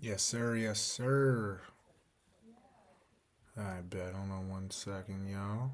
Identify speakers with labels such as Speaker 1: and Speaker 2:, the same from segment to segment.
Speaker 1: Yes, sir. Yes, sir. I bet. Hold on 1 second, y'all.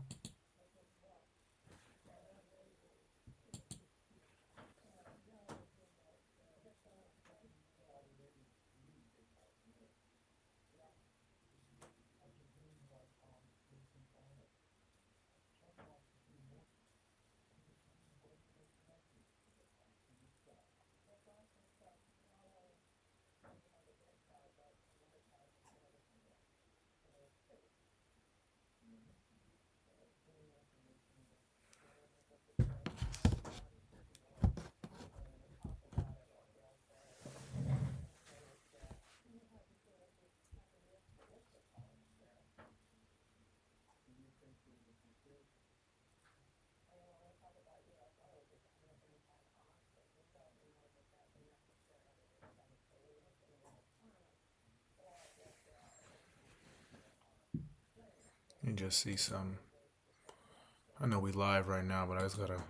Speaker 1: Let me just see some. I know we live right now, but I just gotta.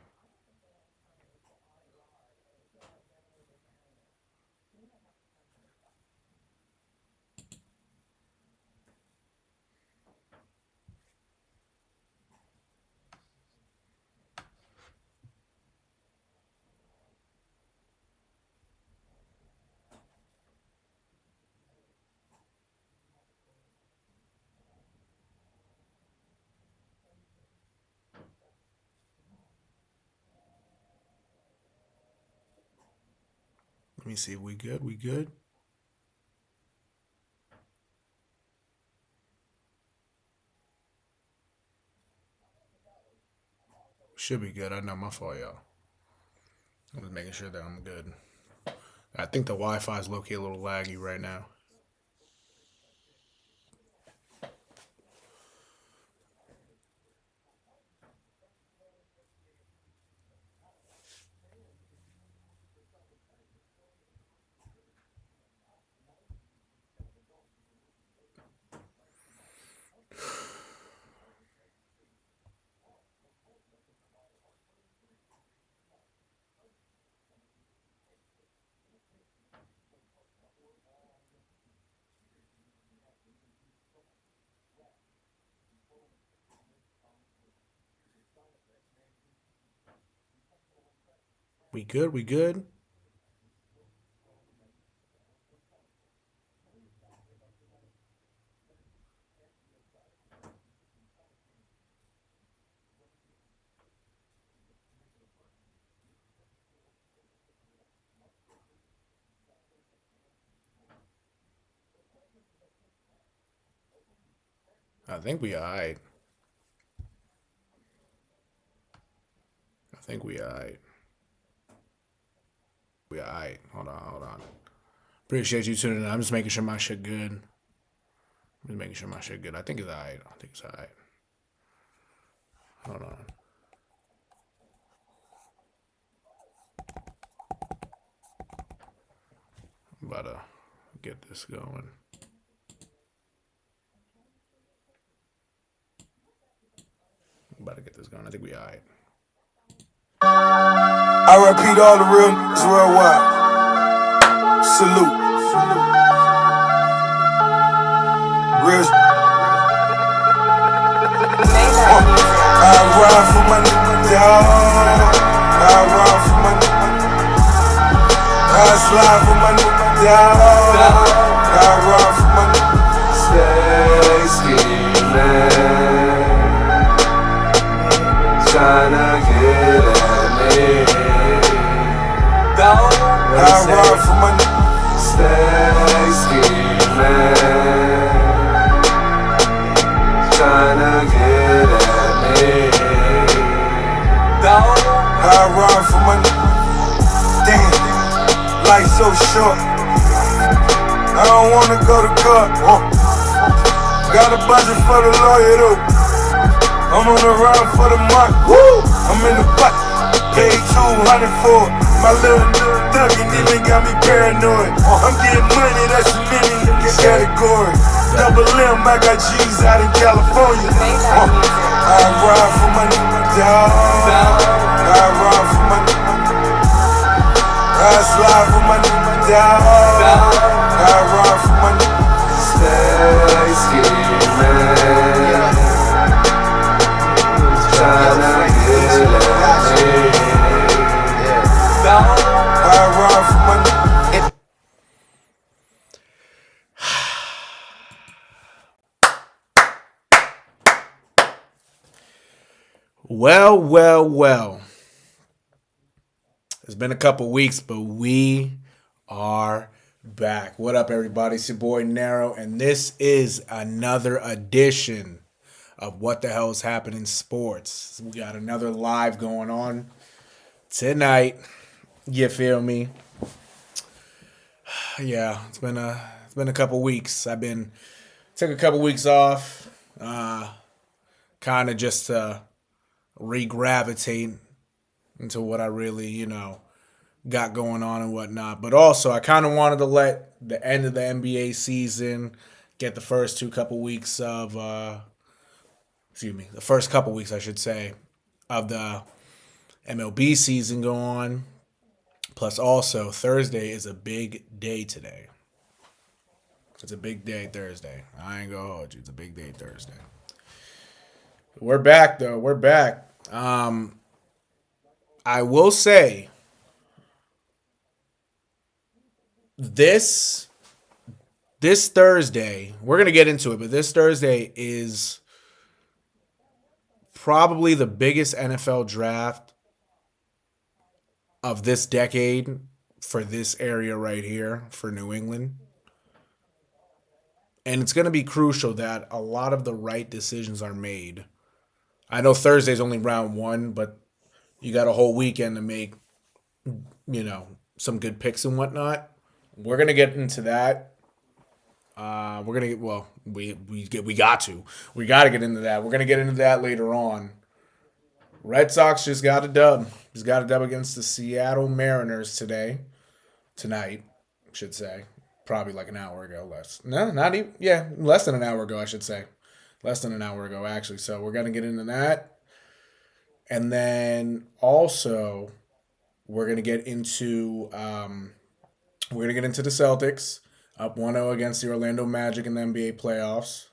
Speaker 1: Let me see. We good? We good? Should be good. I know my fault, y'all. I'm just making sure that I'm good. I think the Wi-Fi is low-key a little laggy right now. We good? We good? I think we alright. I think we alright. We alright. Hold on, hold on. Appreciate you tuning in. I'm just making sure my shit good. I'm just making sure my shit good. I think it's alright. I think it's alright. Hold on. I'm about to get this going. I'm about to get this going. I think we alright.
Speaker 2: I repeat all the real niggas worldwide. Salute. Real. I ride for my nigga dog. I ride for my nigga. I slide for my nigga dog. I ride for my nigga. Stay scheming, tryna get at me. I ride for my nigga. Stay scheming, tryna get at me. I ride for my nigga. Damn, life so short. I don't wanna go to court. Got a budget for the lawyer though. I'm on the run for the month. I'm in the butt. Paid 200 for it. My little thuggin' even got me paranoid. I'm getting money, that's a mini category. Double M, I got G's out in California. I ride for my nigga dog. I ride for my nigga. I slide for my nigga dog. I ride for
Speaker 1: Well, well, well. It's been a couple weeks, but we are back. What up, everybody? It's your boy Nero, and this is another edition of What the Hell is Happening in Sports. We got another live going on tonight. You feel me? Yeah, it's been a couple weeks. Took a couple weeks off, kind of just to re-gravitate into what I really, got going on and whatnot. But also, I kind of wanted to let the end of the NBA season get the first couple weeks of, the first couple weeks, I should say, of the MLB season go on. Plus, also, Thursday is a big day today. It's a big day Thursday. I ain't gonna hold you. It's a big day Thursday. We're back, though. We're back. I will say this Thursday, we're going to get into it, but this Thursday is probably the biggest NFL draft of this decade for this area right here for New England. And it's going to be crucial that a lot of the right decisions are made. I know Thursday's only round one, but you got a whole weekend to make, some good picks and whatnot. We're gonna get into that. We got to get into that. We're gonna get into that later on. Red Sox just got a dub. Just got a dub against the Seattle Mariners tonight, I should say. Probably like an hour ago. Less than an hour ago, I should say. Less than an hour ago, actually. So we're gonna get into that. And then also, we're gonna get into the Celtics up 1-0 against the Orlando Magic in the NBA playoffs.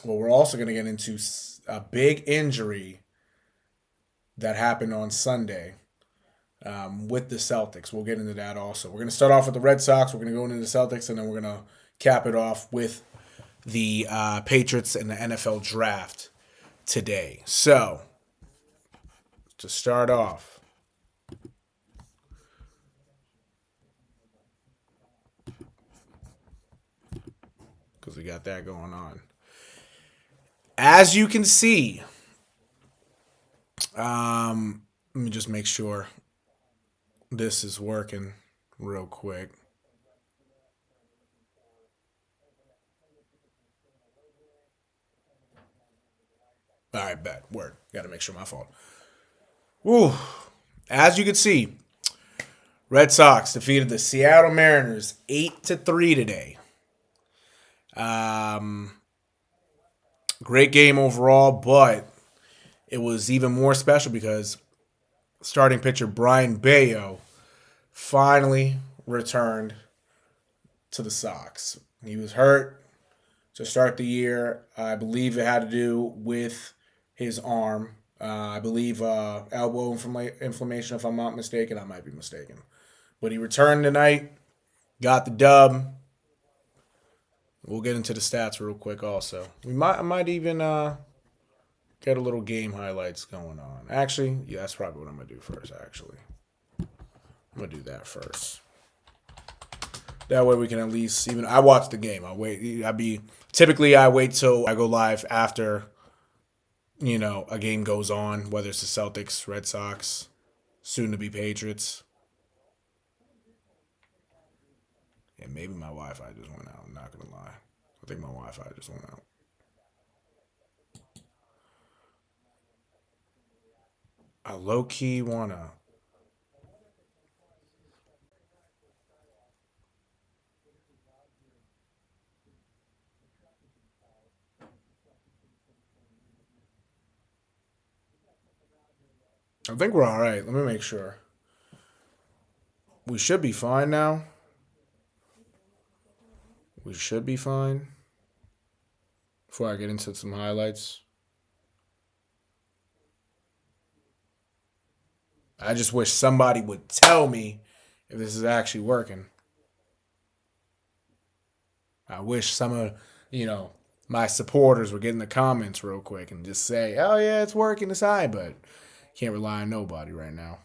Speaker 1: We're also gonna get into a big injury that happened on Sunday with the Celtics. We'll get into that also. We're gonna start off with the Red Sox. We're gonna go into the Celtics, and then we're gonna cap it off with the Patriots and the NFL draft today. So, to start off, because we got that going on. As you can see, let me just make sure this is working real quick. All right, bet. Word. Got to make sure my fault. Woo. As you can see, Red Sox defeated the Seattle Mariners 8-3 today. Great game overall, but it was even more special because starting pitcher Brayan Bello finally returned to the Sox. He was hurt to start the year. I believe it had to do with his arm. I believe elbow inflammation, if I'm not mistaken. I might be mistaken. But he returned tonight, got the dub. We'll get into the stats real quick also. I might even get a little game highlights going on. Actually, yeah, that's probably what I'm going to do first, actually. I'm going to do that first. That way we can at least, even I watch the game. Typically I wait till I go live after, a game goes on, whether it's the Celtics, Red Sox, soon to be Patriots. Yeah, maybe my Wi-Fi just went out. I'm not going to lie. I think my Wi-Fi just went out. I low-key want to. I think we're all right. Let me make sure. We should be fine now. We should be fine. Before I get into some highlights. I just wish somebody would tell me if this is actually working. I wish some of, my supporters would get in the comments real quick and just say, "Oh yeah, it's working, it's high," but can't rely on nobody right now.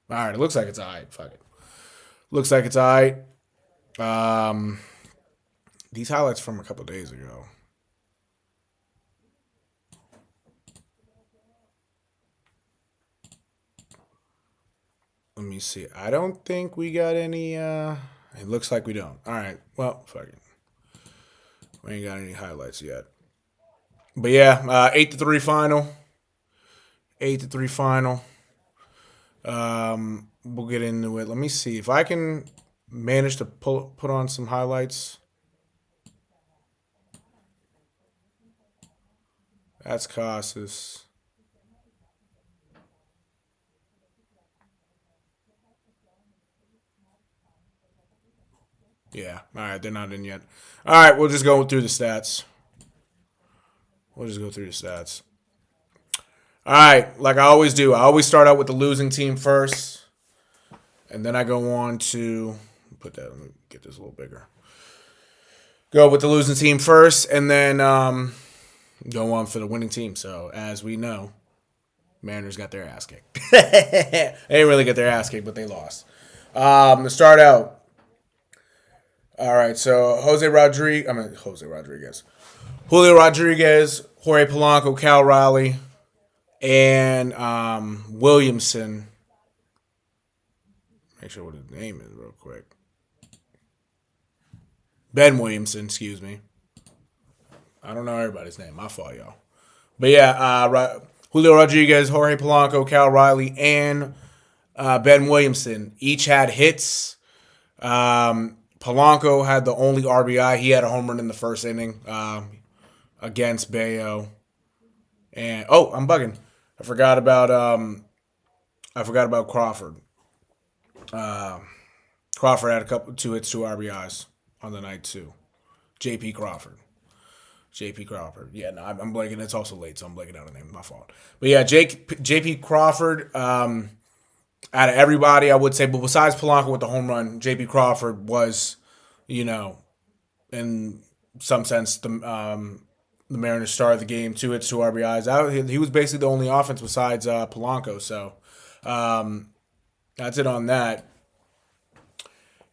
Speaker 1: All right, it looks like it's all right. Fuck it. Looks like it's all right. Um, these highlights from a couple days ago. Let me see. I don't think we got any. It looks like we don't. All right. Well, fuck it. We ain't got any highlights yet. But yeah, 8-3 final. 8-3 final. We'll get into it. Let me see if I can manage to put on some highlights. That's Casas. Yeah. All right. They're not in yet. All right. We'll just go through the stats. We'll just go through the stats. All right. Like I always do, I always start out with the losing team first. And then I go on to put that. Let me get this a little bigger. Go with the losing team first, and then go on for the winning team. So as we know, Mariners got their ass kicked. They didn't really get their ass kicked, but they lost. To start out, all right. So Julio Rodriguez, Jorge Polanco, Cal Raleigh, and Williamson. Make sure what his name is real quick. Ben Williamson, excuse me. I don't know everybody's name. My fault, y'all. But yeah, Julio Rodriguez, Jorge Polanco, Cal Riley, and Ben Williamson each had hits. Polanco had the only RBI. He had a home run in the first inning against Bello. And I'm bugging. I forgot about Crawford. Crawford had two hits, two RBIs on the night too. JP Crawford. Yeah, no, I'm blanking. It's also late, so I'm blanking out a name. My fault. But yeah, JP Crawford. Out of everybody, I would say, but besides Polanco with the home run, JP Crawford was, in some sense, the Mariners star of the game. 2 hits, 2 RBIs. He was basically the only offense besides Polanco. So that's it on that.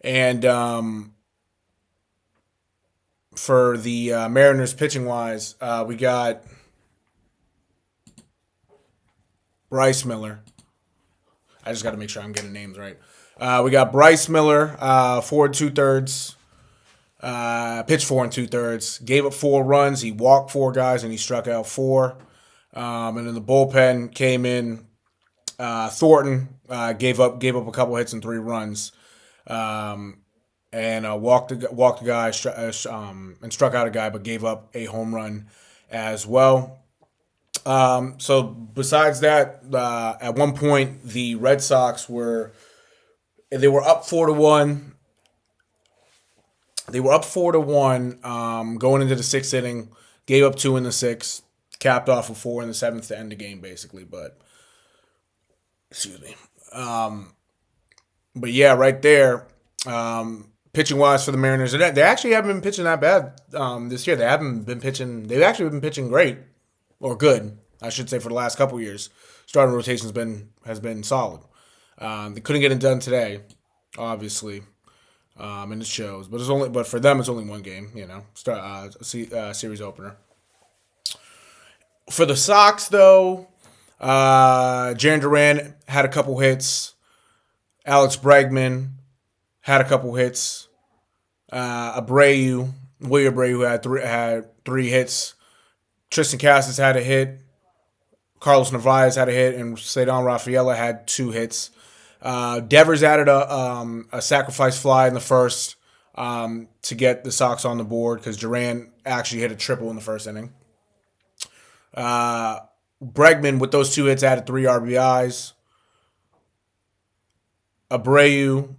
Speaker 1: And for the Mariners pitching wise, we got Bryce Miller. I just got to make sure I'm getting names right. We got Bryce Miller, 4 2/3, pitched 4 2/3, gave up 4 runs. He walked 4 guys and he struck out 4. And then the bullpen came in. Thornton gave up a couple hits and 3 runs. And walked a guy and struck out a guy, but gave up a home run as well. So besides that, at one point the Red Sox were up 4-1. They were up 4-1 going into the 6th inning. Gave up 2 in the 6th, capped off with 4 in the 7th to end the game, basically. But excuse me. But yeah, right there. Pitching wise for the Mariners, they actually haven't been pitching that bad this year. They haven't been pitching. They've actually been pitching great or good, I should say, for the last couple of years. Starting rotation has been solid. They couldn't get it done today, obviously, and it shows. But for them, it's only one game. Series opener. For the Sox, though, Jarren Duran had a couple hits. Alex Bregman had a couple hits. William Abreu had 3 hits. Tristan Casas had a hit. Carlos Narvaez had a hit, and Cedon Rafaela had 2 hits. Devers added a sacrifice fly in the first to get the Sox on the board because Duran actually hit a triple in the first inning. Bregman with those 2 hits added 3 RBIs. Abreu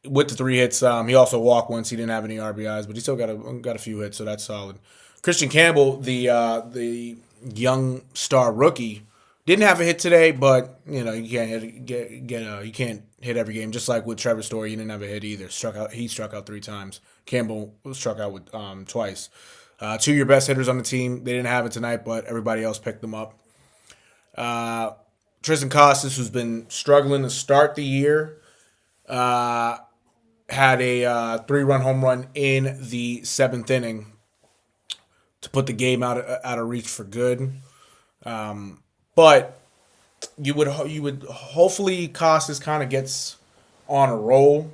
Speaker 1: with the 3 hits, he also walked once. He didn't have any RBIs, but he still got a few hits, so that's solid. Christian Campbell, the young star rookie, didn't have a hit today, but you can't hit every game. Just like with Trevor Story, he didn't have a hit either. He struck out 3 times. Campbell struck out with twice. 2 of your best hitters on the team. They didn't have it tonight, but everybody else picked them up. Tristan Costas, who's been struggling to start the year, had a 3-run home run in the 7th inning to put the game out of reach for good. But you would hopefully Costas kind of gets on a roll,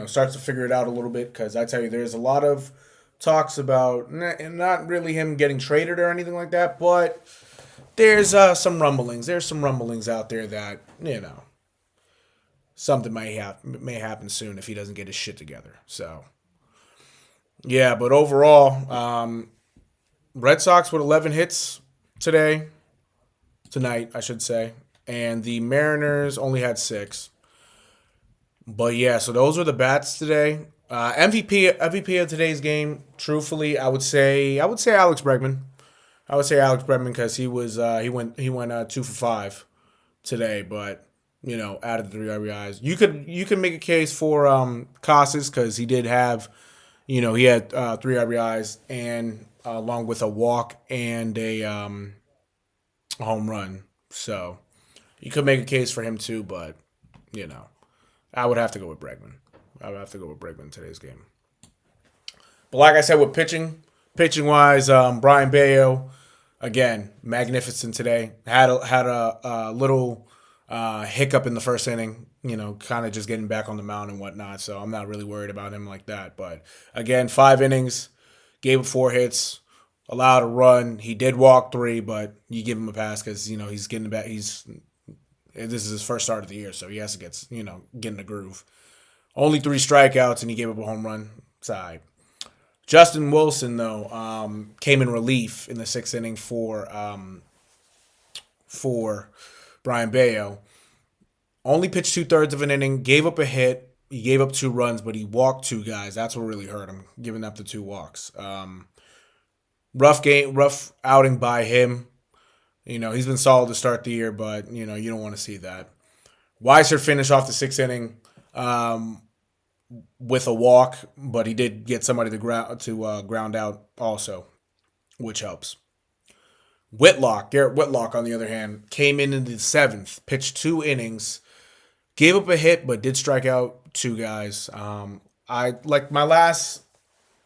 Speaker 1: starts to figure it out a little bit, because I tell you, there's a lot of talks about not really him getting traded or anything like that, but there's some rumblings. There's some rumblings out there that something may happen soon if he doesn't get his shit together. So yeah, but overall, Red Sox with 11 hits tonight, I should say, and the Mariners only had 6. But yeah, so those were the bats today. MVP of today's game, truthfully, I would say Alex Bregman. I would say Alex Bregman because he went 2 for 5 today, but added 3 RBIs. You could make a case for Casas because he did have, he had 3 RBIs and along with a walk and a home run. So you could make a case for him too, but I would have to go with Bregman. I would have to go with Bregman in today's game. But like I said, with pitching wise, Brayan Bello, again, magnificent today. Had a little hiccup in the first inning, kind of just getting back on the mound and whatnot. So I'm not really worried about him like that. But again, 5 innings, gave up 4 hits, allowed a run. He did walk 3, but you give him a pass because he's getting back. This is his first start of the year, so he has to get in the groove. Only 3 strikeouts, and he gave up a home run. It's all right. Justin Wilson, though, came in relief in the 6th inning for Brayan Bello. Only pitched 2/3 of an inning, gave up a hit. He gave up 2 runs, but he walked 2 guys. That's what really hurt him, giving up the 2 walks. Rough outing by him. He's been solid to start the year, but, you don't want to see that. Weiser finished off the 6th inning with a walk, but he did get somebody to ground out also, which helps. Garrett Whitlock, on the other hand, came in the 7th, pitched 2 innings, gave up a hit, but did strike out 2 guys. Like my last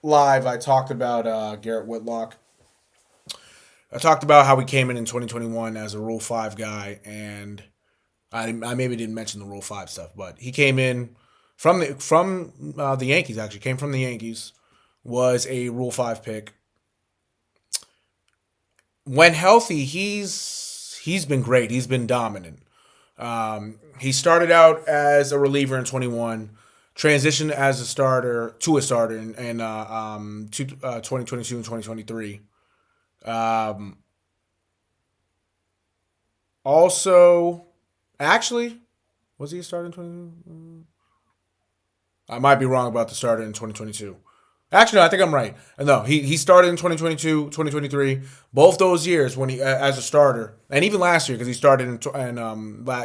Speaker 1: live, I talked about Garrett Whitlock. I talked about how he came in 2021 as a Rule 5 guy, and I maybe didn't mention the Rule 5 stuff, but he came in from the Yankees, actually. Came from the Yankees, was a Rule 5 pick. When healthy, he's been great. He's been dominant. He started out as a reliever in 21, transitioned as a starter in 2022 and 2023. Also, actually, was he a starter in 2022? I might be wrong about the starter in 2022. Actually, no, I think I'm right. No, he started in 2022, 2023. Both those years when he as a starter, and even last year because he started he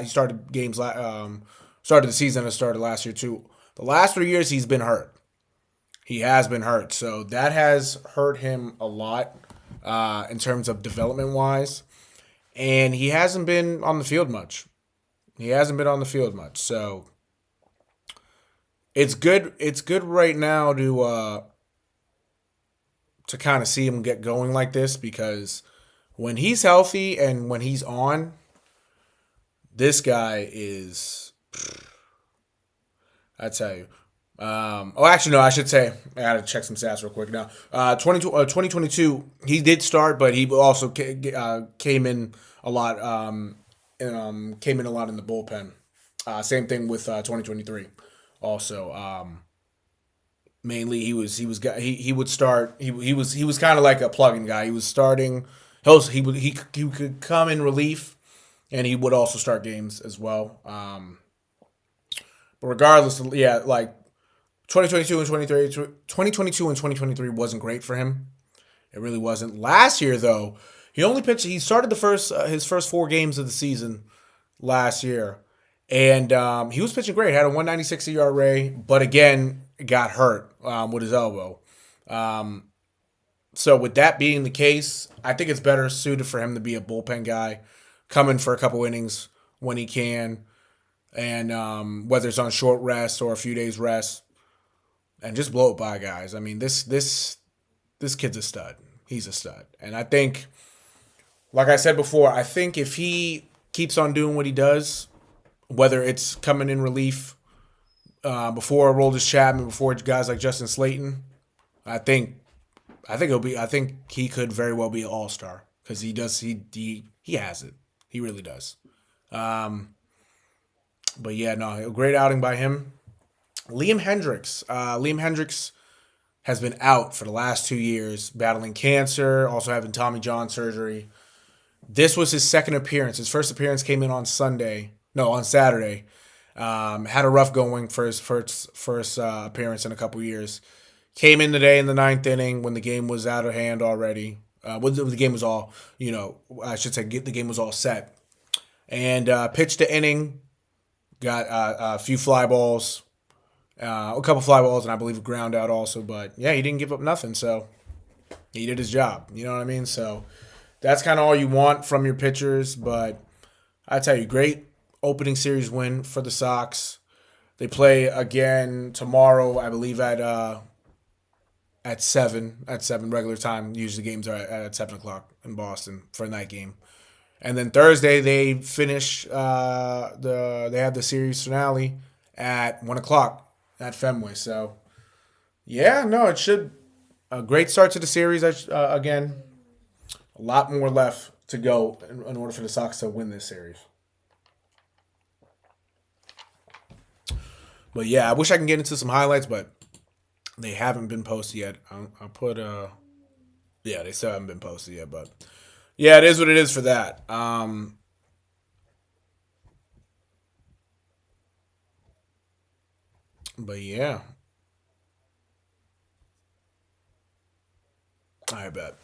Speaker 1: started games started the season and started last year too. The last 3 years he's been hurt. He has been hurt, so that has hurt him a lot in terms of development wise, and he hasn't been on the field much. So it's good. It's good right now to kind of see him get going like this, because when he's healthy and when he's on, this guy is, I tell you. Actually, no, I should say, I got to check some stats real quick now. 2022, he did start, but he also came in a lot, came in a lot in the bullpen. Same thing with 2023. Also, mainly he would start. He was kind of like a plug-in guy. He was starting. He could come in relief, and he would also start games as well. But regardless, yeah, like 2022 and 2023 wasn't great for him. It really wasn't. Last year, though, he only pitched. He started his first 4 games of the season last year, And he was pitching great. Had a 196 ERA, but again, got hurt with his elbow. So with that being the case, I think it's better suited for him to be a bullpen guy, come in for a couple innings when he can, and whether it's on short rest or a few days rest, and just blow it by guys. I mean, this kid's a stud. He's a stud. And I think, like I said before, I think if he keeps on doing what he does, whether it's coming in relief before Aroldis Chapman, before guys like Justin Slayton, I think he could very well be an all-star because he has it. He really does. But yeah, no, a great outing by him. Liam Hendricks. Liam Hendricks has been out for the last 2 years, battling cancer, also having Tommy John surgery. This was his second appearance. His first appearance came in on Saturday. Had a rough going for his first appearance in a couple years. Came in today in the 9th inning when the game was out of hand already. When the game was all, I should say the game was all set. And pitched the inning, got a few fly balls, a couple fly balls, and I believe a ground out also. But yeah, he didn't give up nothing, so he did his job. You know what I mean? So that's kind of all you want from your pitchers. But I tell you, great opening series win for the Sox. They play again tomorrow, I believe at 7 regular time. Usually games are at 7 o'clock in Boston for a night game. And then Thursday they finish they have the series finale at 1 o'clock at Fenway. So yeah, no, it should a great start to the series. Again, a lot more left to go in order for the Sox to win this series. But yeah, I wish I can get into some highlights, but they haven't been posted yet. I'll put they still haven't been posted yet, but yeah, it is what it is for that. But yeah, I bet.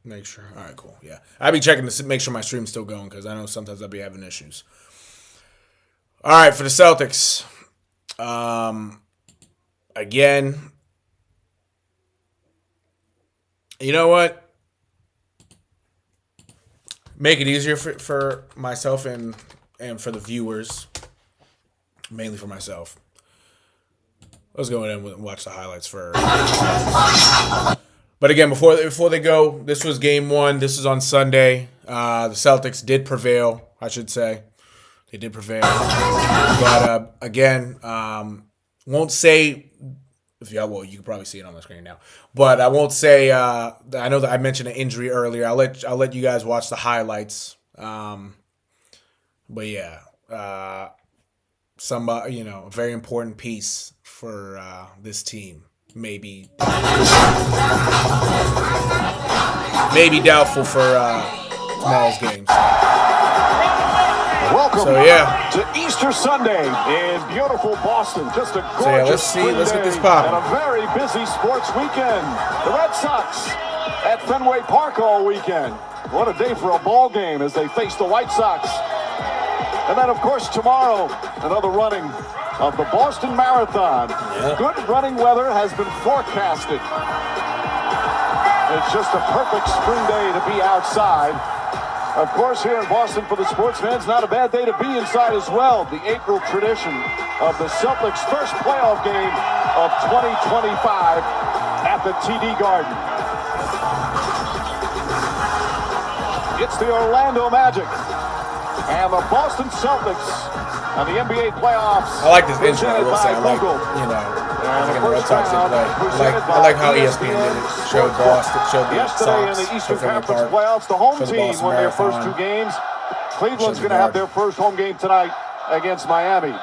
Speaker 1: Make sure. All right, cool. Yeah, I'll be checking to make sure my stream's still going because I know sometimes I'll be having issues. All right, for the Celtics. Again, you know what? Make it easier for myself and for the viewers, mainly for myself. Let's go in and watch the highlights first. But again, before they go, this was game 1. This is on Sunday. The Celtics did prevail, I should say. They did prevail. But again, won't say you can probably see it on the screen now. But I won't say I know that I mentioned an injury earlier. I'll let you guys watch the highlights. But yeah, a very important piece for this team. Maybe doubtful for tomorrow's games.
Speaker 3: Welcome to Easter Sunday in beautiful Boston. Just a gorgeous
Speaker 1: let's get this
Speaker 3: day
Speaker 1: popping.
Speaker 3: and a very busy sports weekend. The Red Sox at Fenway Park all weekend. What a day for a ball game as they face the White Sox. And then, of course, tomorrow, another running of the Boston Marathon.
Speaker 1: Yeah.
Speaker 3: Good running weather has been forecasted. It's just a perfect spring day to be outside. Of course, here in Boston, for the sports fans, not a bad day to be inside as well. The April tradition of the Celtics' first playoff game of 2025 at the TD Garden. It's the Orlando Magic and the Boston Celtics and the NBA playoffs.
Speaker 1: I like this intro, I will say. I like, I think the Red Sox did play. I like how ESPN did it. Showed Boston, showed the
Speaker 3: Yesterday in
Speaker 1: Sox,
Speaker 3: the Eastern
Speaker 1: showed Fenway
Speaker 3: Conference
Speaker 1: Park,
Speaker 3: playoffs, the home
Speaker 1: showed the
Speaker 3: team
Speaker 1: Boston
Speaker 3: won their first
Speaker 1: Marathon.
Speaker 3: 2 games. Cleveland's going to have their first home game tonight against Miami.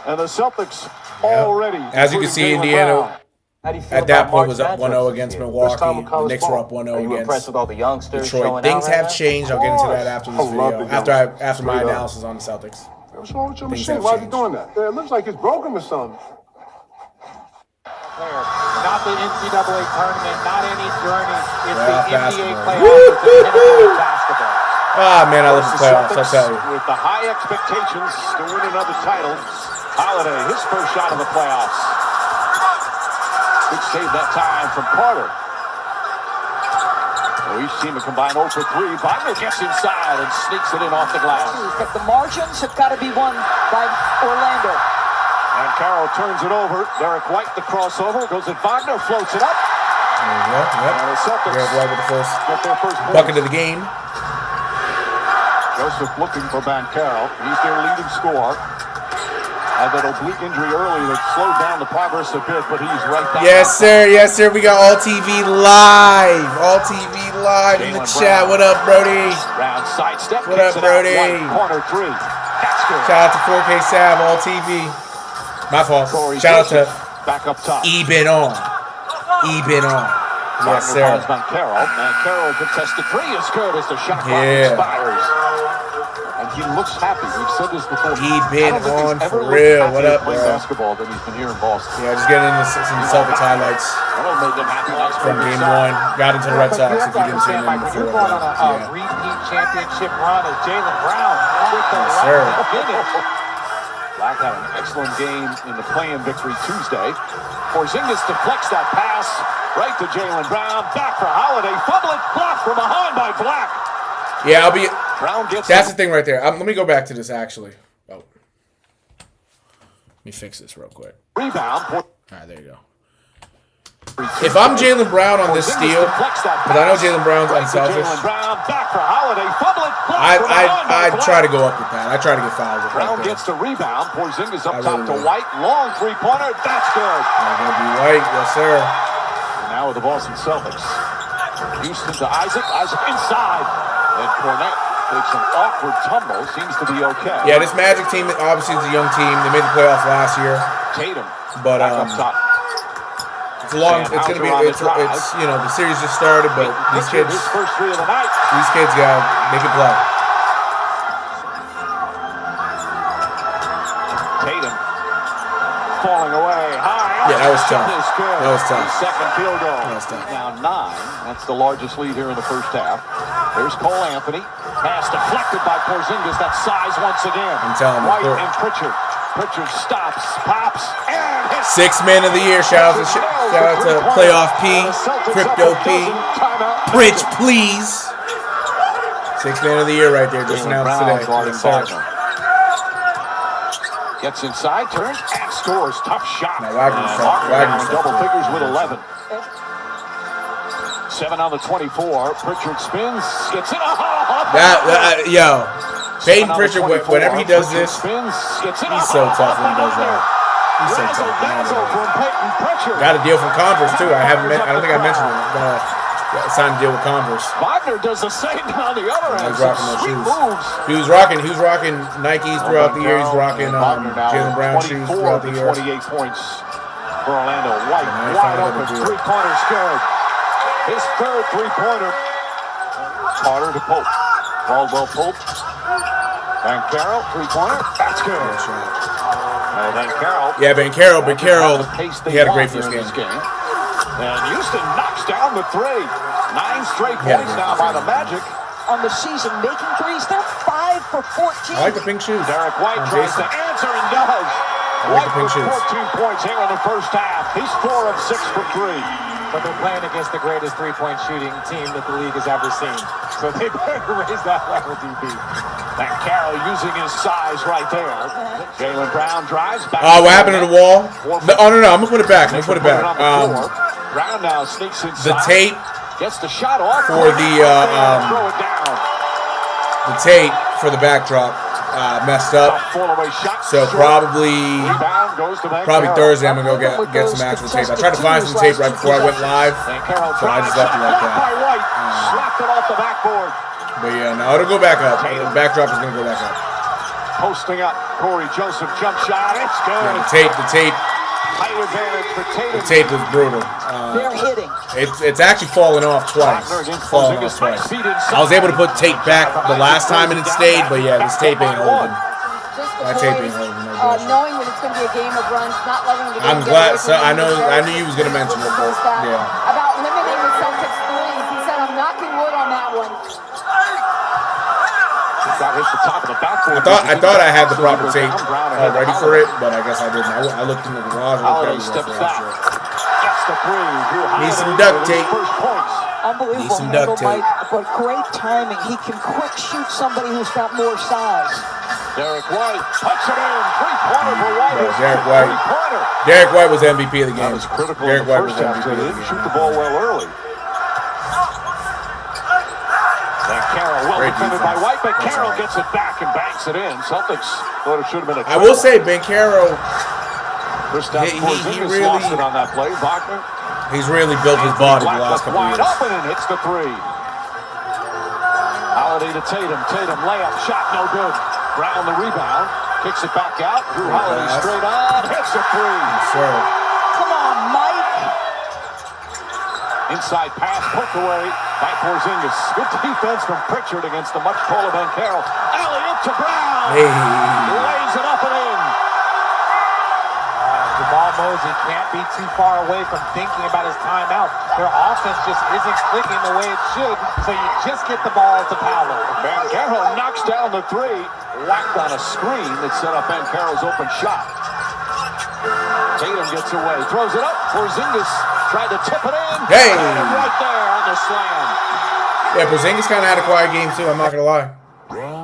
Speaker 3: And the Celtics already.
Speaker 1: As you can see, Indiana at that point was up 1-0 against Milwaukee. The Knicks were up 1-0 against
Speaker 4: with all the youngsters
Speaker 1: Detroit. Things have changed. I'll get into that after this video. After my analysis on the Celtics.
Speaker 5: What's wrong with your
Speaker 1: Things
Speaker 5: machine?
Speaker 1: have
Speaker 5: Why is it
Speaker 1: changed.
Speaker 5: doing that? It looks like it's broken or something.
Speaker 4: Not the NCAA tournament, not any journey. It's
Speaker 1: Playoff
Speaker 4: the NBA
Speaker 1: basketball.
Speaker 4: playoffs. It's the pinnacle of basketball.
Speaker 1: Ah, man, I love the playoffs, I tell you.
Speaker 3: With the high expectations to win another title. Holiday, his first shot of the playoffs. Could save that time from Carter. Each team to combine 0 for 3. Wagner gets inside and sneaks it in off the glass.
Speaker 6: But the margins have got to be won by Orlando.
Speaker 3: And Carroll turns it over. Derek White, the crossover, goes at Wagner, floats it up.
Speaker 1: Yep.
Speaker 3: And the Celtics
Speaker 1: Derek White with the first
Speaker 3: get their first
Speaker 1: bucket of the game.
Speaker 3: Joseph looking for Banchero. He's their leading scorer. Had that oblique injury early that slowed down the progress a bit, but he's right back.
Speaker 1: Yes, sir. Yes, sir. We got All TV live. All TV live in the chat. What up, Brody?
Speaker 3: Round sidestep.
Speaker 1: What up, Brody?
Speaker 3: Corner 3. That's good.
Speaker 1: Shout out to 4K Sav, All TV. My fault.
Speaker 3: Corey
Speaker 1: Shout out to
Speaker 3: back up top.
Speaker 1: Eben on. Eben on. Yes, sir.
Speaker 3: Banchero contested 3 is good as the shot clock expires. And he looks happy. We've said this before.
Speaker 1: Eben on for real. What up, bro?
Speaker 3: Basketball than he's been here in Boston.
Speaker 1: Yeah, just getting into some Celtics highlights from Game 1. Got into the Red Sox if you didn't see them before.
Speaker 4: You're going on a repeat championship run as Jaylen Brown with the
Speaker 1: Yes, sir.
Speaker 4: last finish.
Speaker 3: Black had an excellent game in the play-in victory Tuesday. Porzingis deflects that pass right to Jaylen Brown. Back for Holiday. Fumble it. Blocked from behind by Black.
Speaker 1: Yeah, I'll be.
Speaker 3: Brown gets
Speaker 1: That's the thing right there. Let me go back to this actually. Oh, let me fix this real quick.
Speaker 3: Rebound.
Speaker 1: All right, there you go. If I'm Jaylen Brown on this steal, because I know Jaylen Brown's unselfish, I'd try to go up with that. I try to get fouled with
Speaker 3: Brown
Speaker 1: that.
Speaker 3: gets the rebound. Porzingis up
Speaker 1: I
Speaker 3: top
Speaker 1: really
Speaker 3: to
Speaker 1: would.
Speaker 3: White. Long three-pointer. That's good.
Speaker 1: Gonna be White, yes sir.
Speaker 3: And now with the Boston Celtics. Houston to Isaac. Isaac inside. And Cornette takes an awkward tumble. Seems to be okay.
Speaker 1: Yeah, this Magic team obviously is a young team. They made the playoffs last year,
Speaker 3: Tatum.
Speaker 1: but
Speaker 3: Back up top.
Speaker 1: it's a long. It's gonna be. It's you know the series just started, but these kids,
Speaker 3: His first 3 of the night.
Speaker 1: they can play.
Speaker 3: Tatum falling away high.
Speaker 1: Yeah, that was tough.
Speaker 3: Is good.
Speaker 1: That was tough.
Speaker 3: His second field goal.
Speaker 1: That was tough.
Speaker 3: Now 9. That's the largest lead here in the first half. There's Cole Anthony. Pass deflected by Porzingis. That size once again.
Speaker 1: I'm telling you,
Speaker 3: White and Pritchard. Pritchard stops, pops, and hits.
Speaker 1: 6th man of the year. Shout out to Playoff P, Crypto P, Pritch, please. 6th man of the year right there. Just announced today. Yes, sir.
Speaker 3: Gets inside, turns, and scores. Tough shot.
Speaker 1: Now Wagner's
Speaker 3: And
Speaker 1: tough.
Speaker 3: Wagner
Speaker 1: Wagner's
Speaker 3: in
Speaker 1: tough.
Speaker 3: double figures with 11. 7 on the 24. Pritchard spins, gets it.
Speaker 1: Yo, Peyton Pritchard, whenever he does this, he's so tough when he does that. He's so tough. Got a deal from Converse too. I don't think I mentioned it. Got signed a deal with Converse.
Speaker 3: Wagner does the same on the other end.
Speaker 1: He's rocking those
Speaker 3: Sweet
Speaker 1: shoes.
Speaker 3: moves.
Speaker 1: He was rocking Nikes throughout the year. He's rocking Jaylen Brown shoes throughout the year.
Speaker 3: 28 points for Orlando. White,
Speaker 1: Nice
Speaker 3: wide
Speaker 1: find
Speaker 3: open,
Speaker 1: to do it.
Speaker 3: three-pointer good. His third three-pointer. Carter to Pope. Caldwell Pope. Banchero, three-pointer. That's good. Banchero.
Speaker 1: Yeah, Banchero, he had a great first game.
Speaker 3: And Houston knocks down the 3. 9 straight
Speaker 1: Yeah,
Speaker 3: points now by the Magic.
Speaker 6: On the season, making threes, they're 5 for 14.
Speaker 1: I like the pink shoes.
Speaker 3: Derek White
Speaker 1: on
Speaker 3: tries
Speaker 1: Jayson.
Speaker 3: to answer and does.
Speaker 1: I like
Speaker 3: White
Speaker 1: the pink
Speaker 3: with
Speaker 1: shoes.
Speaker 3: 14 points here in the first half. He's 4 of 6 for 3.
Speaker 4: But they're playing against the greatest three-point shooting team that the league has ever seen. So they better raise that level, DB.
Speaker 3: And Carroll using his size right there. Jaylen Brown drives back.
Speaker 1: Oh, what happened to the wall? No, I'm gonna put it back. I'm gonna put it back.
Speaker 3: Brown now sneaks inside.
Speaker 1: The tape
Speaker 3: Gets the shot off
Speaker 1: for the
Speaker 3: throw it down.
Speaker 1: the tape for the backdrop messed up.
Speaker 3: Shot.
Speaker 1: So probably
Speaker 3: Rebound goes to Banchero.
Speaker 1: Thursday I'm gonna go get some actual tape. I tried to find some tape right before I went live,
Speaker 3: Banchero
Speaker 1: so I just left it like
Speaker 3: blocked by
Speaker 1: that.
Speaker 3: White. Slapped it off the backboard.
Speaker 1: But yeah, no, it'll go back up. The backdrop is gonna go back up.
Speaker 3: Posting up, Corey Joseph jump shot. It's good.
Speaker 1: Yeah, the tape
Speaker 3: Height advantage for Tatum.
Speaker 1: The tape was brutal.
Speaker 6: They're hitting.
Speaker 1: It's actually fallen off twice. Fallen off twice. I was able to put tape back the last time and it stayed, but yeah, this tape ain't holding.
Speaker 6: Just the
Speaker 1: My tape ain't
Speaker 6: boys,
Speaker 1: holding. No bullshit.
Speaker 6: knowing that it's going to be a game of runs, not letting the game
Speaker 1: I'm
Speaker 6: get
Speaker 1: glad.
Speaker 6: away
Speaker 1: So
Speaker 6: from
Speaker 1: I
Speaker 6: them.
Speaker 1: knew you was gonna mention it, but yeah.
Speaker 6: About limiting the Celtics threes. He said, I'm knocking wood on that one.
Speaker 3: Shot hit the top of the backboard.
Speaker 1: I thought I had the proper tape ready for it, but I guess I didn't. I looked in the garage.
Speaker 3: Holiday steps back. Gets the three.
Speaker 1: Need some duct tape.
Speaker 3: First points.
Speaker 6: Unbelievable
Speaker 1: Need some
Speaker 6: handle,
Speaker 1: duct tape.
Speaker 6: Mike, but great timing. He can quick shoot somebody who's got more size.
Speaker 3: Derek White puts it in. Three-pointer for White.
Speaker 1: Bro, Derek White.
Speaker 3: Three-pointer.
Speaker 1: Derek White was the MVP of the
Speaker 3: That
Speaker 1: game.
Speaker 3: was critical
Speaker 1: Derek
Speaker 3: in the
Speaker 1: White
Speaker 3: first
Speaker 1: was
Speaker 3: half.
Speaker 1: MVP
Speaker 3: So
Speaker 1: of
Speaker 3: they
Speaker 1: the
Speaker 3: didn't
Speaker 1: game.
Speaker 3: shoot the ball well early. Carroll well
Speaker 1: Great
Speaker 3: defended by
Speaker 1: defense.
Speaker 3: White, but Carroll gets it back and banks it in. Celtics thought it should have been a
Speaker 1: I will say, Banchero,
Speaker 3: Kristaps Porzingis
Speaker 1: really-
Speaker 3: lost it on that play. Bachman
Speaker 1: he's really built his body the last couple
Speaker 3: wide
Speaker 1: years.
Speaker 3: open and hits the three. Holiday to Tatum. Tatum layup shot no good. Brown the rebound, kicks it back out. Drew Holiday straight on, hits the three.
Speaker 1: Sure.
Speaker 6: Come on, Mike.
Speaker 3: Inside pass poked away by Porzingis. Good defense from Pritchard against the much taller Banchero. Alley-oop to Brown.
Speaker 1: Hey.
Speaker 3: Lays it up and in.
Speaker 4: Jamal Mosey can't be too far away from thinking about his timeout. Their offense just isn't clicking the way it should, so you just get the ball to Paolo.
Speaker 3: Banchero knocks down the three. Whacked on a screen that set up Banchero's open shot. Tatum gets away, throws it up. Porzingis tried to tip it in.
Speaker 1: Hey.
Speaker 3: Right there on the slam.
Speaker 1: Yeah, Porzingis kind of had a quiet game too. I'm not gonna lie.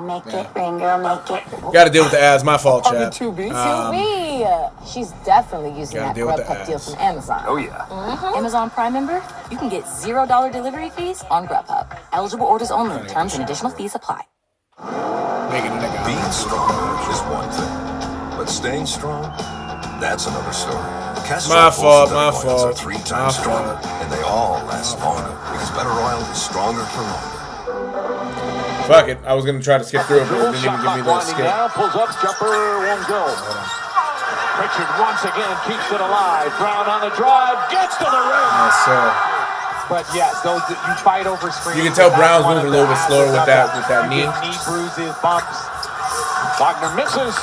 Speaker 7: Make it, ring girl, make it.
Speaker 1: Got to deal with the ads. My fault, chat.
Speaker 7: To me, she's definitely using
Speaker 1: Gotta
Speaker 7: that
Speaker 1: deal with the
Speaker 7: Grubhub deal
Speaker 1: ads.
Speaker 7: from Amazon.
Speaker 3: Oh, yeah.
Speaker 7: Amazon Prime member, you can get $0 delivery fees on Grubhub. Eligible orders only. Terms and additional fees apply.
Speaker 1: Making it a
Speaker 8: Being strong is one thing, but staying strong, that's another story.
Speaker 1: My fault, my
Speaker 8: oils
Speaker 1: fault.
Speaker 8: are 3
Speaker 1: My
Speaker 8: times stronger,
Speaker 1: fault.
Speaker 8: and they all last longer because better oil is stronger for longer.
Speaker 1: Fuck it. I was gonna try to skip through it, but it didn't even give me the
Speaker 3: Winding
Speaker 1: skip.
Speaker 3: down, pulls up, jumper won't go. Pritchard once again keeps it alive. Brown on the drive, gets to the rim.
Speaker 1: Yes, sir.
Speaker 4: But yes, those you fight over screens.
Speaker 1: You can tell
Speaker 4: That's
Speaker 1: Brown's
Speaker 4: one
Speaker 1: moving
Speaker 4: of
Speaker 1: a little
Speaker 4: the
Speaker 1: bit slower with
Speaker 4: hazards
Speaker 1: that
Speaker 4: of you
Speaker 1: knee.
Speaker 4: get knee bruises, bumps.
Speaker 3: Wagner misses,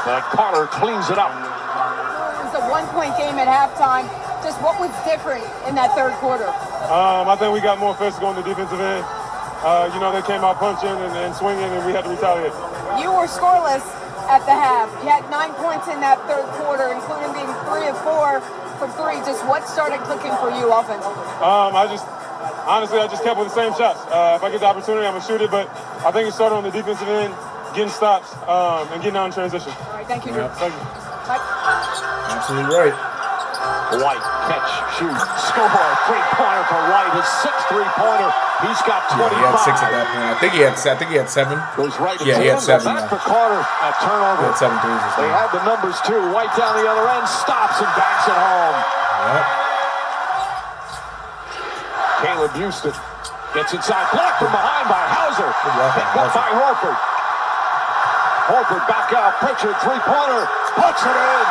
Speaker 3: but Carter cleans it up.
Speaker 9: It was a one-point game at halftime. Just what was different in that third quarter?
Speaker 5: I think we got more physical on the defensive end. They came out punching and swinging, and we had to retaliate.
Speaker 9: You were scoreless at the half. You had 9 points in that third quarter, including being 3 of 4 from 3. Just what started clicking for you offensively?
Speaker 5: I just kept with the same shots. If I get the opportunity, I'm gonna shoot it. But I think it started on the defensive end, getting stops, and getting out in transition.
Speaker 9: All right, thank you, Drew.
Speaker 5: Thank you.
Speaker 9: Mike?
Speaker 1: Absolutely right.
Speaker 3: White, catch, shoot, score. Three-pointer for White. His sixth three-pointer. He's got 25.
Speaker 1: He had 6 at that point. I think he had 7.
Speaker 3: Goes right to
Speaker 1: Yeah, he had
Speaker 3: Tatum.
Speaker 1: 7.
Speaker 3: Back for Carter. A turnover.
Speaker 1: He had 7 threes.
Speaker 3: They had the numbers too. White down the other end, stops and backs it home.
Speaker 1: Yep.
Speaker 3: Caleb Houston gets inside, blocked from behind by Hauser.
Speaker 1: block by
Speaker 3: Picked up by Horford. Horford back out. Pritchard, three-pointer, puts it in.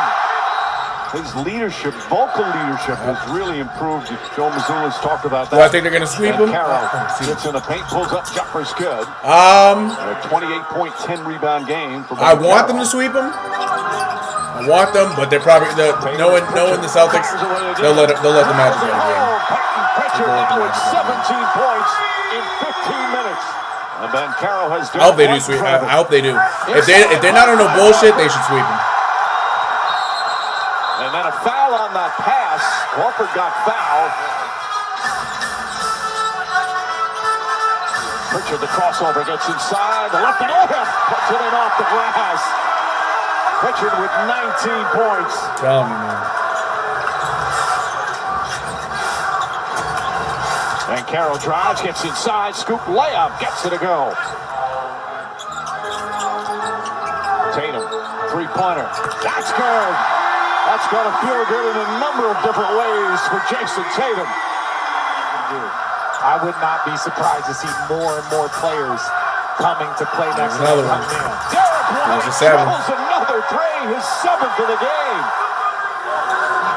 Speaker 3: His leadership, vocal leadership, has really improved. Joe Mazzulla's talked about that.
Speaker 1: Do I think they're gonna sweep him?
Speaker 3: Carroll gets in the paint, pulls up, jumper's good.
Speaker 1: Um,
Speaker 3: A 28-point, 10-rebound game for
Speaker 1: I want them to
Speaker 3: Banchero.
Speaker 1: sweep him. I want them, but they're probably knowing the Celtics. They'll let the Magic win the game.
Speaker 3: Pritchard now with 17 points in 15 minutes. And Banchero has done
Speaker 1: I hope they do sweep. I hope they do. If they're not on no bullshit, they should sweep him.
Speaker 3: And then a foul on that pass. Horford got fouled. Pritchard, the crossover, gets inside. The left and over. Puts it in off the glass. Pritchard with 19 points.
Speaker 1: Tell me, man.
Speaker 3: And Carroll drives, gets inside, scoop layup, gets it to go. Tatum, three-pointer. That's good. That's going to feel good in a number of different ways for Jayson Tatum.
Speaker 4: I would not be surprised to see more and more players coming to play next to
Speaker 1: another
Speaker 4: him.
Speaker 1: one.
Speaker 3: Derek White
Speaker 1: There's a 7.
Speaker 3: drills another three, his 7th of the game.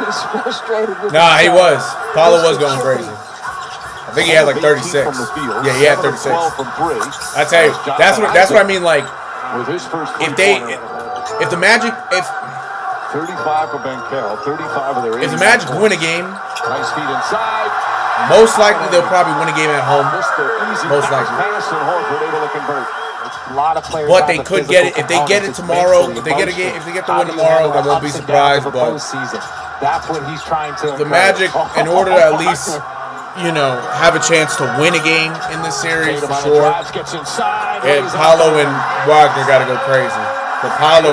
Speaker 6: He's frustrated with
Speaker 1: Nah, he
Speaker 6: himself.
Speaker 1: was. Paulo was going crazy. I think he had like 36.
Speaker 3: From the field,
Speaker 1: Yeah, he had
Speaker 3: 7 of
Speaker 1: 36.
Speaker 3: 12 from 3.
Speaker 1: I tell you, that's what I mean. Like,
Speaker 3: With his first
Speaker 1: if the Magic,
Speaker 3: 35 for Banchero, 35 of their
Speaker 1: if the Magic win a game,
Speaker 3: Nice feet inside.
Speaker 1: most likely they'll probably win a game at home.
Speaker 3: Missed the easy
Speaker 1: Most likely.
Speaker 3: pass and Horford able to convert.
Speaker 4: A lot of players.
Speaker 1: But they could get it if they get it tomorrow. If they get the win tomorrow, I won't be surprised. But
Speaker 4: that's what he's trying to.
Speaker 1: The Magic, in order to at least have a chance to win a game in this series for sure. And Paolo and Wagner got to go crazy. But Paolo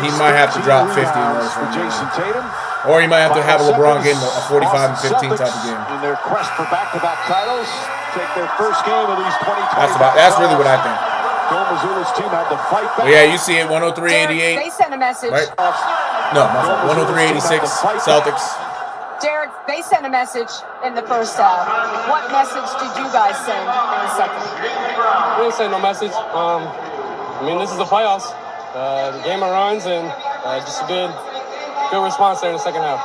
Speaker 1: he might have to drop 50 in order for Jayson Tatum. Or he might have to have a LeBron game, a 45 and 15 type of game.
Speaker 3: In their quest for back-to-back titles, take their first game of these 2020.
Speaker 1: That's really what I think.
Speaker 3: Missoula's team had to fight back.
Speaker 1: Well, yeah, you see it, 103-88.
Speaker 9: They sent a message.
Speaker 1: Right? No, 103-86, Celtics.
Speaker 9: Derek, they sent a message in the first half. What message did you guys send in the second?
Speaker 5: We didn't send no message. This is the playoffs. The game of runs and just a good response there in the second half.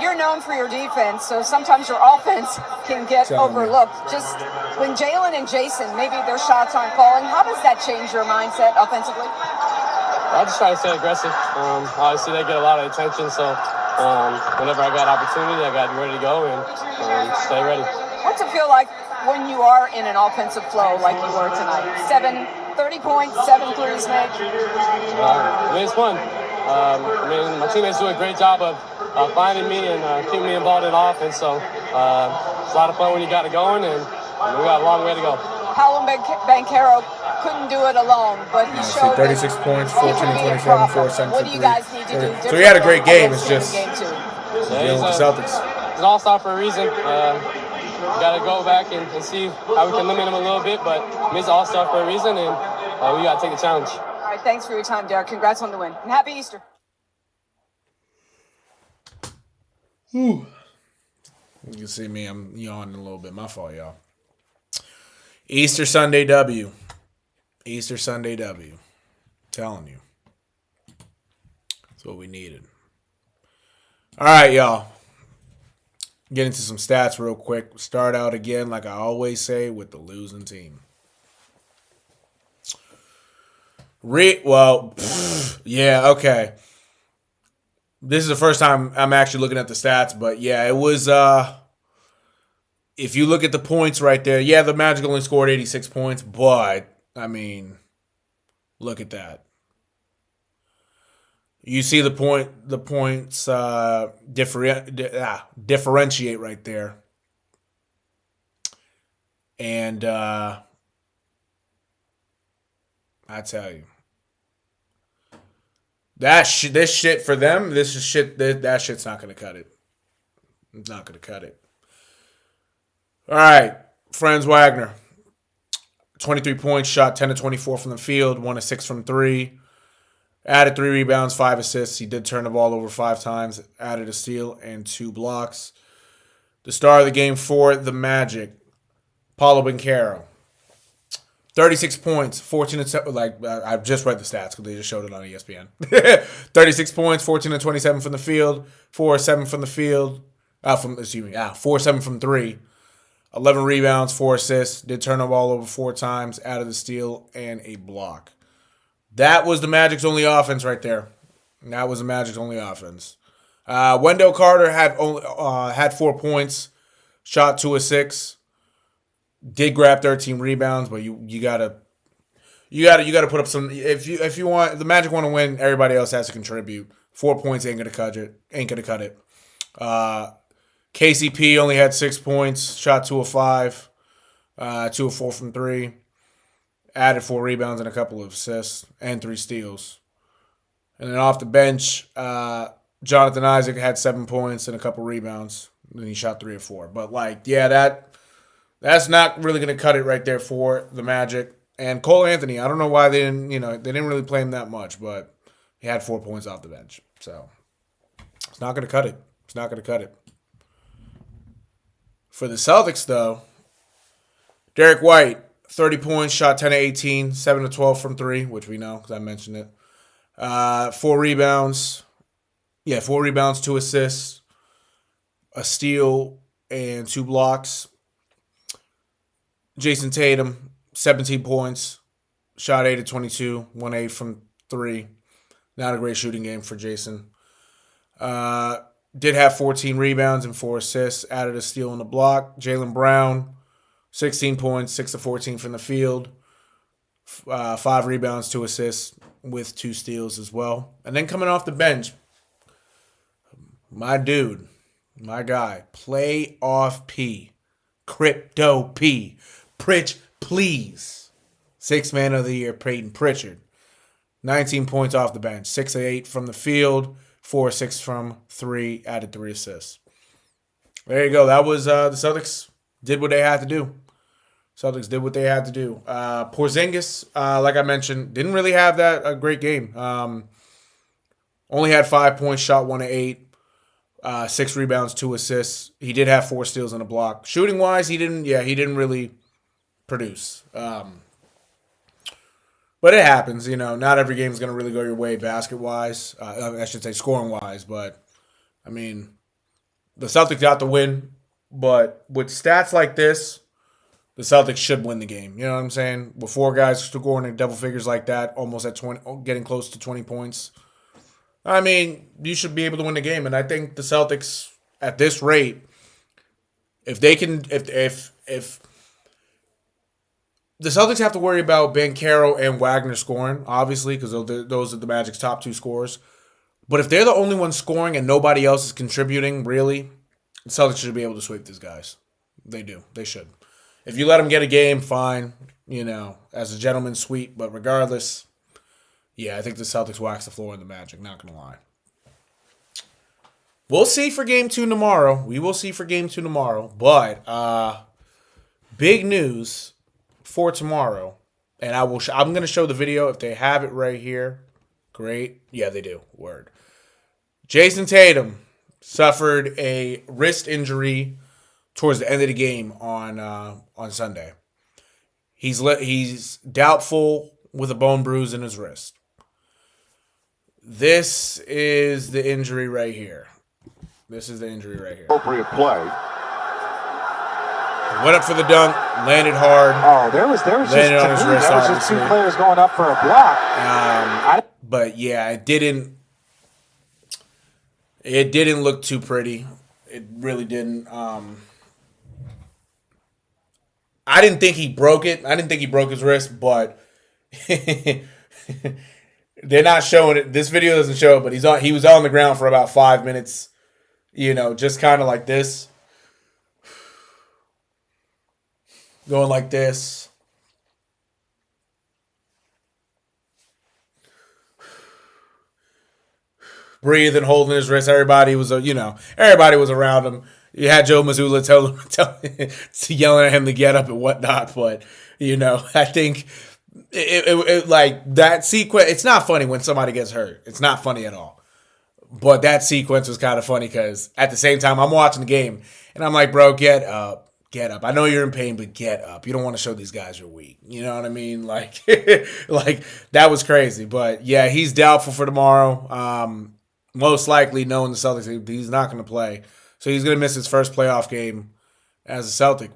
Speaker 9: You're known for your defense, so sometimes your offense can get overlooked. Just when Jalen and Jayson, maybe their shots aren't falling, how does that change your mindset offensively?
Speaker 5: I just try to stay aggressive. Obviously, they get a lot of attention, so whenever I got opportunity, I got to be ready to go and stay ready.
Speaker 9: What's it feel like when you are in an offensive flow like you were tonight? 30 points, 7 threes made.
Speaker 5: It's fun. My teammates do a great job of finding me and keeping me involved in offense. So it's a lot of fun when you got it going, and we got a long way to go.
Speaker 9: Paolo Banchero couldn't do it alone, but he showed
Speaker 1: 36 points, 14 and 27, 4 7
Speaker 9: What do you guys need to do differently?
Speaker 1: So he had a great game. It's just
Speaker 5: dealing
Speaker 1: with the Celtics.
Speaker 5: He's an all-star for a reason. We got to go back and see how we can limit him a little bit, but he's an all-star for a reason, and we got to take the challenge.
Speaker 9: All right, thanks for your time, Derek. Congrats on the win, and happy Easter.
Speaker 1: You can see me, I'm yawning a little bit. My fault, y'all. Easter Sunday W. Easter Sunday W. Telling you. That's what we needed. All right, y'all. Get into some stats real quick. Start out again, like I always say, with the losing team. Yeah, okay. This is the first time I'm actually looking at the stats, but yeah, it was, if you look at the points right there, yeah, the Magic only scored 86 points, but, look at that. You see the points differentiate right there. And I tell you. This shit for them, that shit's not going to cut it. It's not going to cut it. All right, Franz Wagner. 23 points, shot 10 of 24 from the field, 1 of 6 from 3. Added 3 rebounds, 5 assists. He did turn the ball over 5 times, added a steal and 2 blocks. The star of the game for the Magic, Paolo Banchero. 36 points, 14 and 7. I've just read the stats because they just showed it on ESPN. 36 points, 14 and 27 from the field, 4 or 7 from the field. 4 7 from 3. 11 rebounds, 4 assists. Did turn the ball over 4 times, added a steal and a block. That was the Magic's only offense right there. That was the Magic's only offense. Wendell Carter had 4 points, shot 2 of 6. Did grab 13 rebounds, but you gotta put up some. If you want the Magic want to win, everybody else has to contribute. 4 points ain't gonna cut it. KCP only had 6 points, shot 2 of 5, 2 of 4 from 3, added 4 rebounds and a couple of assists and 3 steals. And then off the bench, Jonathan Isaac had 7 points and a couple rebounds. And he shot 3 of 4. But that's not really going to cut it right there for the Magic. And Cole Anthony, I don't know why they didn't really play him that much, but he had 4 points off the bench. So it's not going to cut it. It's not going to cut it. For the Celtics, though, Derek White, 30 points, shot 10 of 18, 7 of 12 from 3, which we know because I mentioned it. 4 rebounds. Yeah, 4 rebounds, 2 assists, a steal, and 2 blocks. Jayson Tatum, 17 points, shot 8 of 22, 1 8 from 3. Not a great shooting game for Jayson. Did have 14 rebounds and 4 assists, added a steal and a block. Jaylen Brown, 16 points, 6 of 14 from the field. 5 rebounds, 2 assists, with 2 steals as well. And then coming off the bench, my dude, my guy, playoff P, Crypto P, Pritch, please. 6th man of the year, Peyton Pritchard. 19 points off the bench, 6 of 8 from the field, 4 of 6 from 3, added 3 assists. There you go. That was the Celtics did what they had to do. Celtics did what they had to do. Porzingis, like I mentioned, didn't really have a great game. Only had 5 points, shot 1 of 8, 6 rebounds, 2 assists. He did have 4 steals and a block. Shooting wise, he didn't really produce. But it happens, Not every game is going to really go your way basket wise. I should say scoring wise. But I mean, the Celtics got the win. But with stats like this, the Celtics should win the game. You know what I'm saying? With 4 guys scoring in double figures like that, almost at 20, getting close to 20 points. I mean, you should be able to win the game. And I think the Celtics, at this rate, if they can, if the Celtics have to worry about Banchero and Wagner scoring, obviously, because those are the Magic's top 2 scorers. But if they're the only ones scoring and nobody else is contributing, really, the Celtics should be able to sweep these guys. They do. They should. If you let them get a game, fine, as a gentleman's sweep. But regardless, yeah, I think the Celtics wax the floor in the Magic, not going to lie. We'll see for Game 2 tomorrow. We will see for Game 2 tomorrow. But big news for tomorrow. And I'm going to show the video if they have it right here. Great. Yeah, they do. Word. Jayson Tatum suffered a wrist injury towards the end of the game on Sunday. He's doubtful with a bone bruise in his wrist. This is the injury right here.
Speaker 3: Appropriate play.
Speaker 1: Went up for the dunk, landed hard.
Speaker 4: Oh, there was just two players going up for a block.
Speaker 1: But yeah, it didn't look too pretty. It really didn't. I didn't think he broke it. I didn't think he broke his wrist, but they're not showing it. This video doesn't show it, but he was on the ground for about 5 minutes, just kind of like this. Going like this. Breathing, holding his wrist. Everybody was around him. You had Joe Mazzulla yelling at him to get up and whatnot, but I think it like that sequence. It's not funny when somebody gets hurt. It's not funny at all. But that sequence was kind of funny because at the same time I'm watching the game and I'm like, bro, get up. I know you're in pain, but get up. You don't want to show these guys you're weak. You know what I mean? Like, like that was crazy. But yeah, he's doubtful for tomorrow. Most likely, knowing the Celtics, he's not going to play. So he's going to miss his first playoff game as a Celtic.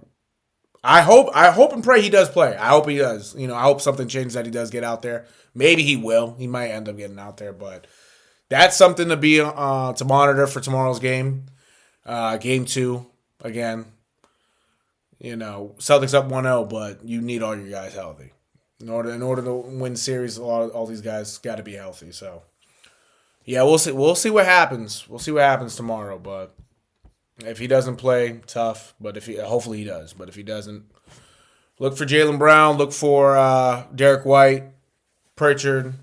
Speaker 1: I hope and pray he does play. I hope he does. I hope something changes that he does get out there. Maybe he will. He might end up getting out there, but that's something to be to monitor for tomorrow's game. Game 2 again. Celtics up 1-0, but you need all your guys healthy. In order to win series, all these guys got to be healthy. So yeah, we'll see. We'll see what happens. We'll see what happens tomorrow, but if he doesn't play, tough. But hopefully he does. But if he doesn't, look for Jaylen Brown. Look for Derek White, Pritchard,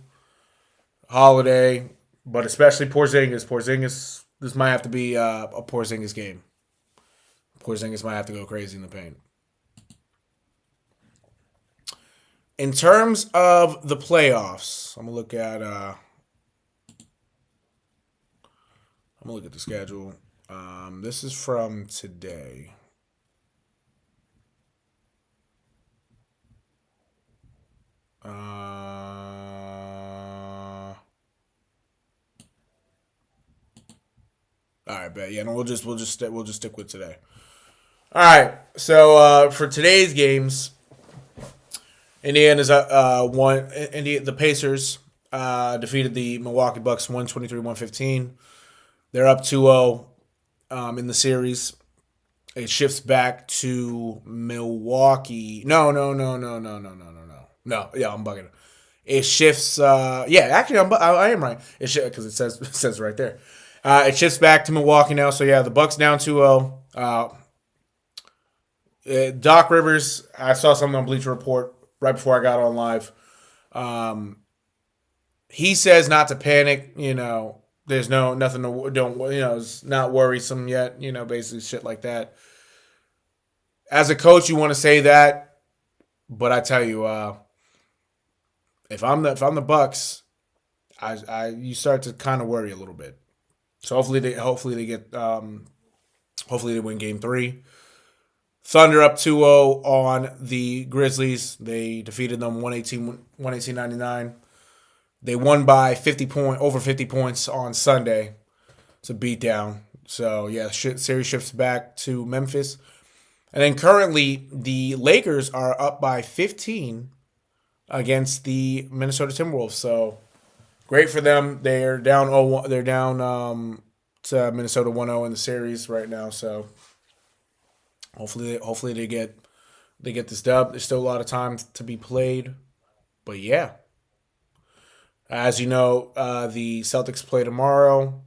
Speaker 1: Holiday, but especially Porzingis. This might have to be a Porzingis game. Porzingis might have to go crazy in the paint. In terms of the playoffs, I'm gonna look at the schedule. This is from today. All right, bet. Yeah, no, we'll just stick with today. All right. So for today's games, Indiana's won. The Pacers defeated the Milwaukee Bucks 123-115. They're up 2-0 in the series. It shifts back to Milwaukee. No. No, yeah, I'm bugging. It shifts. Actually, I am right. It because it says right there. It shifts back to Milwaukee now. So yeah, the Bucks down 2-0. Doc Rivers. I saw something on Bleacher Report right before I got on live. He says not to panic. There's nothing to don't. It's not worrisome yet. Basically shit like that. As a coach, you want to say that, but I tell you, if I'm the Bucks, you start to kind of worry a little bit. So hopefully they win Game 3. Thunder up 2-0 on the Grizzlies. They defeated them 118-99. They won by over 50 points on Sunday. It's a beatdown. So yeah, series shifts back to Memphis. And then currently the Lakers are up by 15 against the Minnesota Timberwolves. So great for them. They're down 0-1. They're down to Minnesota 1-0 in the series right now. So hopefully they get this dub. There's still a lot of time to be played, but yeah. As you know, the Celtics play tomorrow.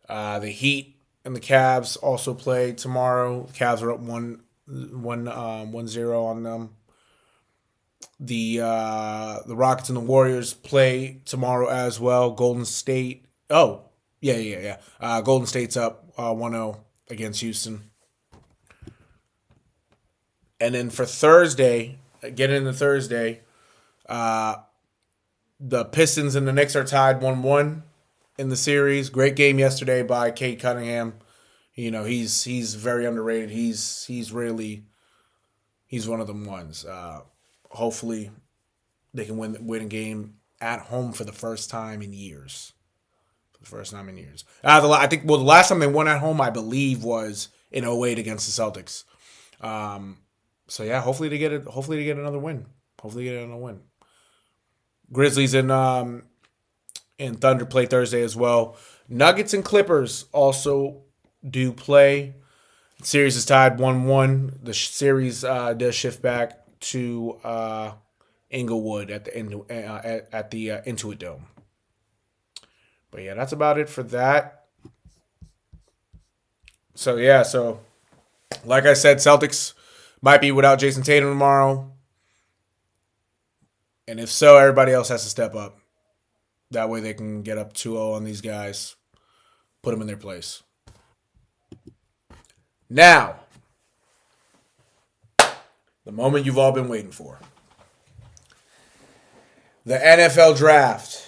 Speaker 1: The Heat and the Cavs also play tomorrow. The Cavs are up 1-0 on them. The Rockets and the Warriors play tomorrow as well. Golden State. Oh, yeah. Golden State's up 1-0 against Houston. And then for Thursday, getting into Thursday, the Pistons and the Knicks are tied 1-1 in the series. Great game yesterday by Cade Cunningham. He's very underrated. He's one of them ones. Hopefully, they can win a game at home for the first time in years. I think the last time they won at home, I believe, was in 2008 against the Celtics. So yeah, hopefully they get another win. Grizzlies and Thunder play Thursday as well. Nuggets and Clippers also do play. The series is tied 1-1. The series does shift back to Inglewood at the Intuit Dome. But yeah, that's about it for that. So yeah, like I said, Celtics might be without Jayson Tatum tomorrow. And if so, everybody else has to step up. That way they can get up 2-0 on these guys, put them in their place. Now, the moment you've all been waiting for. The NFL Draft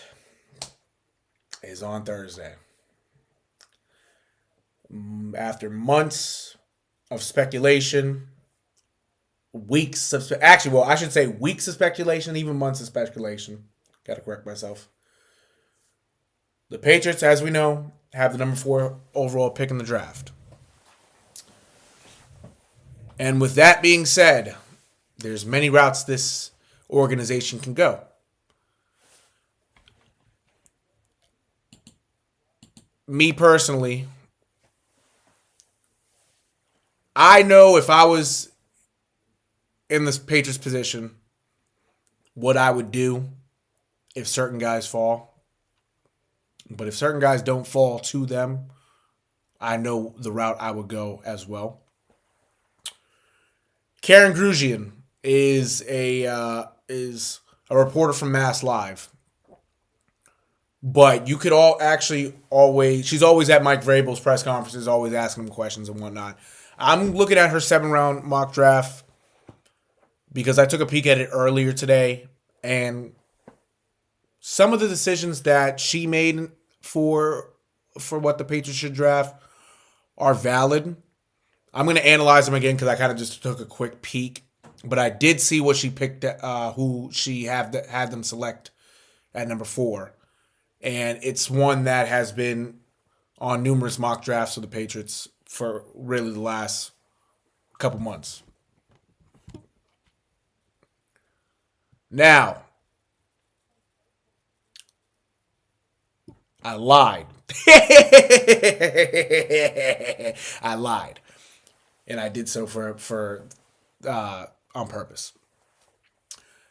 Speaker 1: is on Thursday. After months of speculation, weeks of speculation, even months of speculation. Got to correct myself. The Patriots, as we know, have the number 4 overall pick in the draft. And with that being said, there's many routes this organization can go. Me personally, I know if I was in this Patriots position, what I would do if certain guys fall. But if certain guys don't fall to them, I know the route I would go as well. Karen Grugian is a reporter from Mass Live. But you could she's always at Mike Vrabel's press conferences, always asking him questions and whatnot. I'm looking at her 7-round mock draft because I took a peek at it earlier today, and some of the decisions that she made for what the Patriots should draft are valid. I'm going to analyze them again because I kind of just took a quick peek, but I did see what she picked, who she had them select at number 4. And it's one that has been on numerous mock drafts of the Patriots for really the last couple months. Now, I lied. I lied. And I did so for on purpose.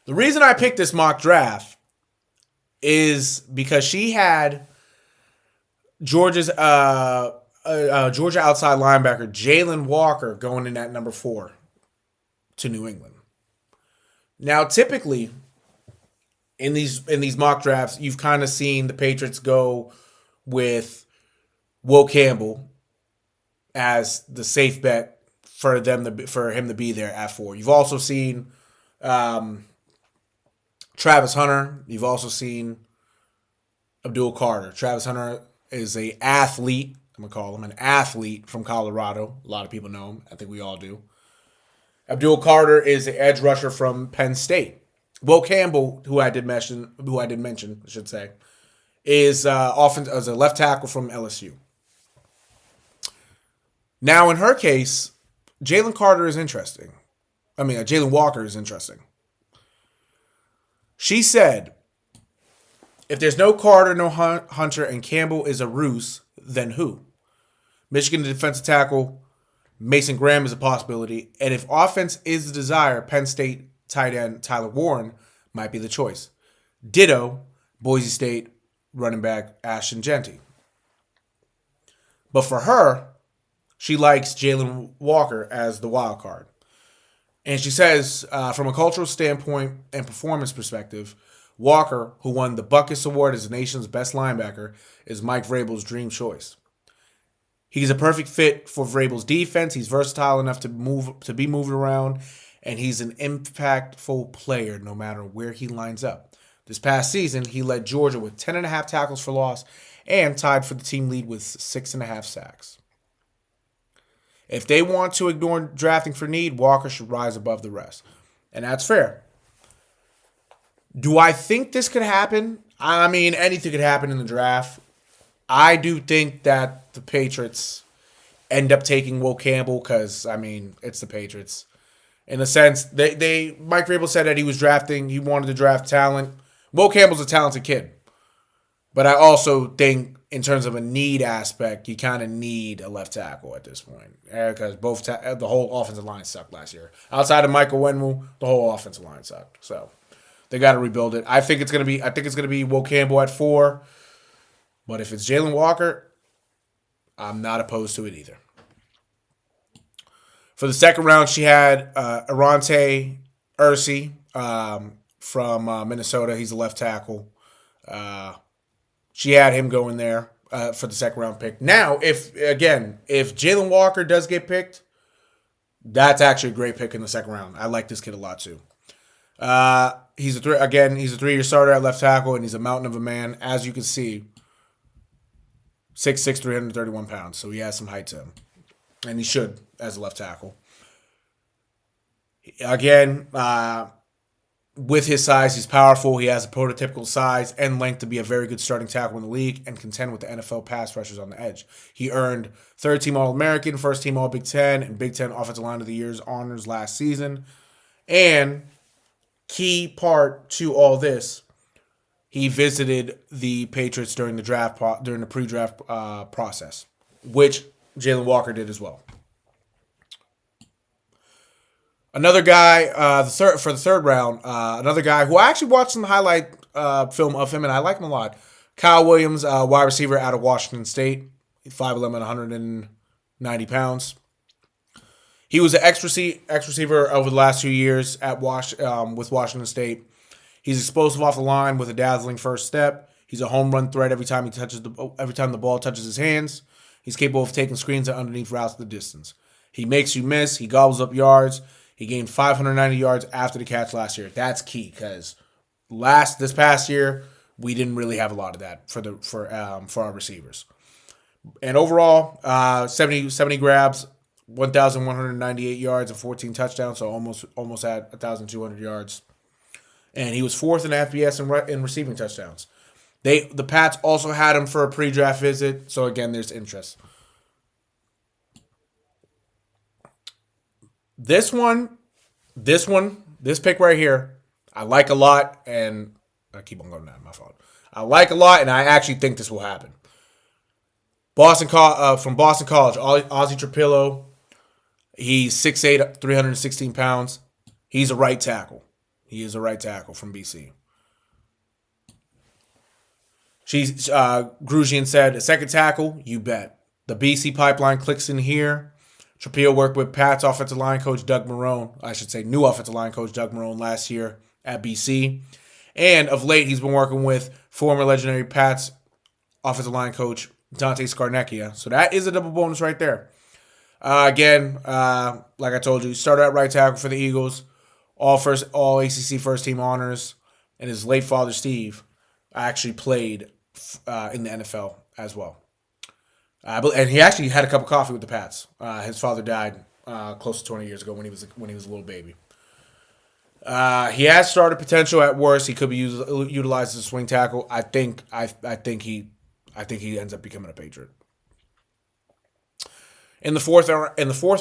Speaker 1: The reason I picked this mock draft is because she had Georgia outside linebacker Jalen Walker going in at number 4 to New England. Now, typically in these mock drafts, you've kind of seen the Patriots go with Will Campbell as the safe bet for him to be there at 4. You've also seen Travis Hunter. You've also seen Abdul Carter. Travis Hunter is an athlete. I'm going to call him an athlete from Colorado. A lot of people know him. I think we all do. Abdul Carter is an edge rusher from Penn State. Will Campbell, who I did mention, I should say, is often as a left tackle from LSU. Now, in her case, Jalen Walker is interesting. She said, if there's no Carter, no Hunter, and Campbell is a ruse, then who? Michigan defensive tackle Mason Graham is a possibility. And if offense is the desire, Penn State tight end Tyler Warren might be the choice. Ditto, Boise State running back Ashton Jeanty. But for her, she likes Jalen Walker as the wild card. And she says, from a cultural standpoint and performance perspective, Walker, who won the Butkus Award as the nation's best linebacker, is Mike Vrabel's dream choice. He's a perfect fit for Vrabel's defense. He's versatile enough to be moved around, and he's an impactful player no matter where he lines up. This past season, he led Georgia with 10.5 tackles for loss and tied for the team lead with 6.5 sacks. If they want to ignore drafting for need, Walker should rise above the rest. And that's fair. Do I think this could happen? I mean, anything could happen in the draft. I do think that the Patriots end up taking Will Campbell because, I mean, it's the Patriots. In a sense, Mike Vrabel said that he wanted to draft talent. Will Campbell's a talented kid. But I also think in terms of a need aspect, you kind of need a left tackle at this point. Because the whole offensive line sucked last year. Outside of Michael Wenwu, the whole offensive line sucked. So they got to rebuild it. I think it's gonna be Will Campbell at 4. But if it's Jalen Walker, I'm not opposed to it either. For the second round, she had Arante Ursi from Minnesota. He's a left tackle. She had him going there for the second round pick. Now, if Jalen Walker does get picked, that's actually a great pick in the second round. I like this kid a lot too. He's a 3-year starter at left tackle, and he's a mountain of a man, as you can see. 6'6", 331 pounds, so he has some height to him. And he should, as a left tackle. Again, with his size, he's powerful. He has a prototypical size and length to be a very good starting tackle in the league and contend with the NFL pass rushers on the edge. He earned third-team All-American, first-team All-Big Ten, and Big Ten Offensive Line of the Year's honors last season. And key part to all this, he visited the Patriots during the pre-draft process, which Jalen Walker did as well. Another guy for the third round, another guy who I actually watched some highlight film of him, and I like him a lot. Kyle Williams, wide receiver out of Washington State, 5'11", 190 pounds. He was an ex-receiver over the last 2 years with Washington State. He's explosive off the line with a dazzling first step. He's a home run threat every time the ball touches his hands. He's capable of taking screens and underneath routes the distance. He makes you miss. He gobbles up yards. He gained 590 yards after the catch last year. That's key because this past year we didn't really have a lot of that for our receivers. And overall, 70 grabs, 1,198 yards and 14 touchdowns, so almost had 1,200 yards. And he was fourth in FBS in receiving touchdowns. The Pats also had him for a pre-draft visit, so again, there's interest. This pick right here, I like a lot, and I keep on going down, my fault. I like a lot, and I actually think this will happen. From Boston College, Ozzie Trapillo. He's 6'8", 316 pounds. He's a right tackle. He is a right tackle from BC. Grugian said, a second tackle, you bet. The BC pipeline clicks in here. Trapio worked with Pat's offensive line coach Doug Marrone. I should say new offensive line coach Doug Marrone last year at BC. And of late, he's been working with former legendary Pats offensive line coach Dante Scarnecchia. So that is a double bonus right there. Again, like I told you, started at right tackle for the Eagles. All ACC first team honors. And his late father, Steve, actually played in the NFL as well. And he actually had a cup of coffee with the Pats. His father died close to 20 years ago when he was a little baby. He has started potential at worst. He could be utilized as a swing tackle. I think he ends up becoming a Patriot. In the fourth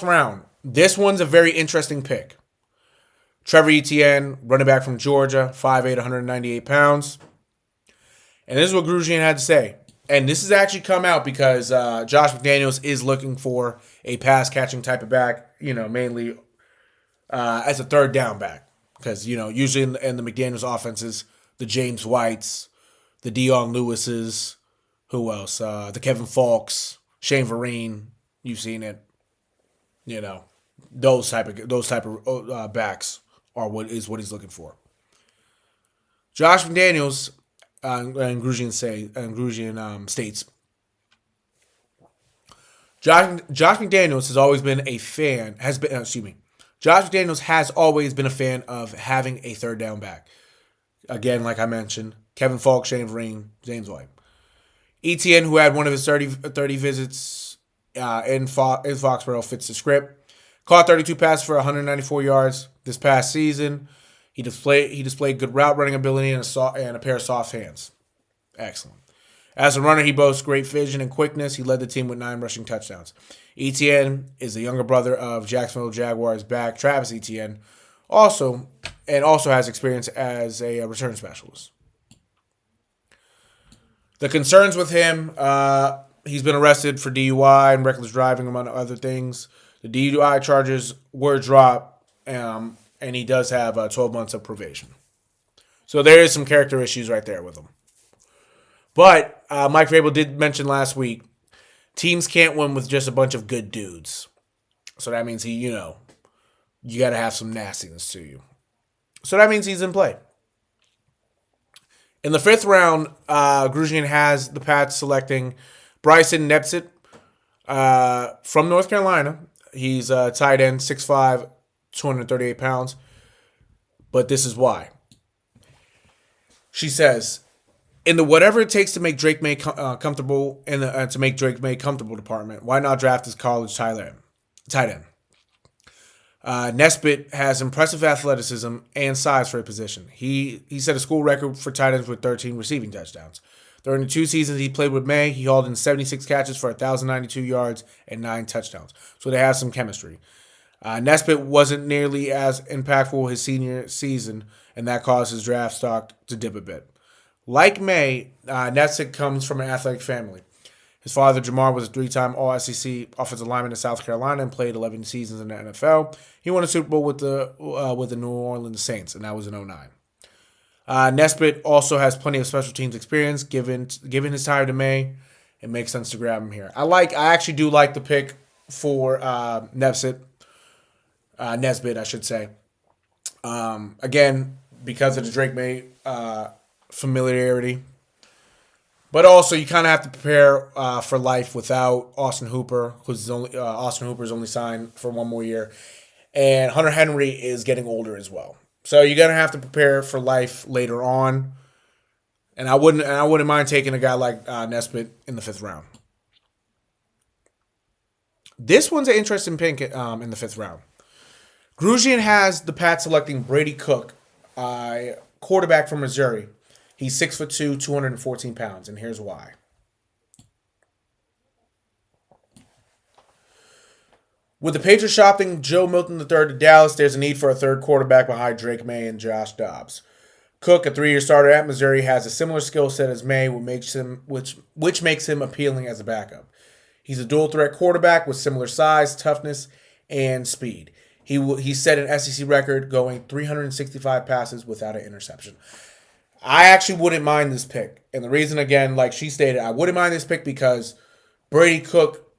Speaker 1: round, this one's a very interesting pick. Trevor Etienne, running back from Georgia, 5'8", 198 pounds. And this is what Grugian had to say. And this has actually come out because Josh McDaniels is looking for a pass-catching type of back, mainly as a third down back. Because, usually in the McDaniels offenses, the James Whites, the Dion Lewises, who else? The Kevin Falks, Shane Vereen, you've seen it. Those type of backs are what he's looking for. Josh McDaniels and Grugian states. Josh McDaniels has always been a fan. Josh McDaniels has always been a fan of having a third down back. Again, like I mentioned, Kevin Falk, Shane Vereen, James White. Etienne, who had one of his 30 visits in Foxborough, fits the script. Caught 32 passes for 194 yards this past season. He displayed good route running ability and a pair of soft hands. Excellent. As a runner, he boasts great vision and quickness. He led the team with 9 rushing touchdowns. Etienne is the younger brother of Jacksonville Jaguars back Travis Etienne, also has experience as a return specialist. The concerns with him, he's been arrested for DUI and reckless driving, among other things. The DUI charges were dropped, and he does have 12 months of probation. So there is some character issues right there with him. But Mike Vrabel did mention last week, teams can't win with just a bunch of good dudes. So that means you got to have some nastiness to you. So that means he's in play. In the 5th round, Grugian has the Pats selecting Bryson Nepsit from North Carolina. He's a tight end, 6'5", 238 pounds. But this is why. She says, in the whatever it takes to make Drake May comfortable to make Drake May comfortable department, why not draft his college tight end? Nesbitt has impressive athleticism and size for a position. He set a school record for tight ends with 13 receiving touchdowns. During the 2 seasons he played with May, he hauled in 76 catches for 1,092 yards and 9 touchdowns. So they have some chemistry. Nesbitt wasn't nearly as impactful his senior season, and that caused his draft stock to dip a bit. Like May, Nesbitt comes from an athletic family. His father, Jamar, was a 3-time All-SEC offensive lineman in South Carolina and played 11 seasons in the NFL. He won a Super Bowl with the New Orleans Saints, and that was in 2009. Nesbitt also has plenty of special teams experience. Given his time to May, it makes sense to grab him here. I actually do like the pick for Nesbitt, I should say. Again, because of the Drake May familiarity. But also, you kind of have to prepare for life without Austin Hooper, because Austin Hooper's only signed for 1 more year, and Hunter Henry is getting older as well. So you're gonna have to prepare for life later on. And I wouldn't mind taking a guy like Nesbitt in the 5th round. This one's an interesting pick in the 5th round. Grugian has the Pats selecting Brady Cook, quarterback from Missouri. He's 6'2", 214 pounds, and here's why. With the Patriots shopping Joe Milton III to Dallas, there's a need for a third quarterback behind Drake May and Josh Dobbs. Cook, a 3-year starter at Missouri, has a similar skill set as May, which makes him appealing as a backup. He's a dual-threat quarterback with similar size, toughness, and speed. He set an SEC record going 365 passes without an interception. I actually wouldn't mind this pick. And the reason, again, like she stated, I wouldn't mind this pick because Brady Cook,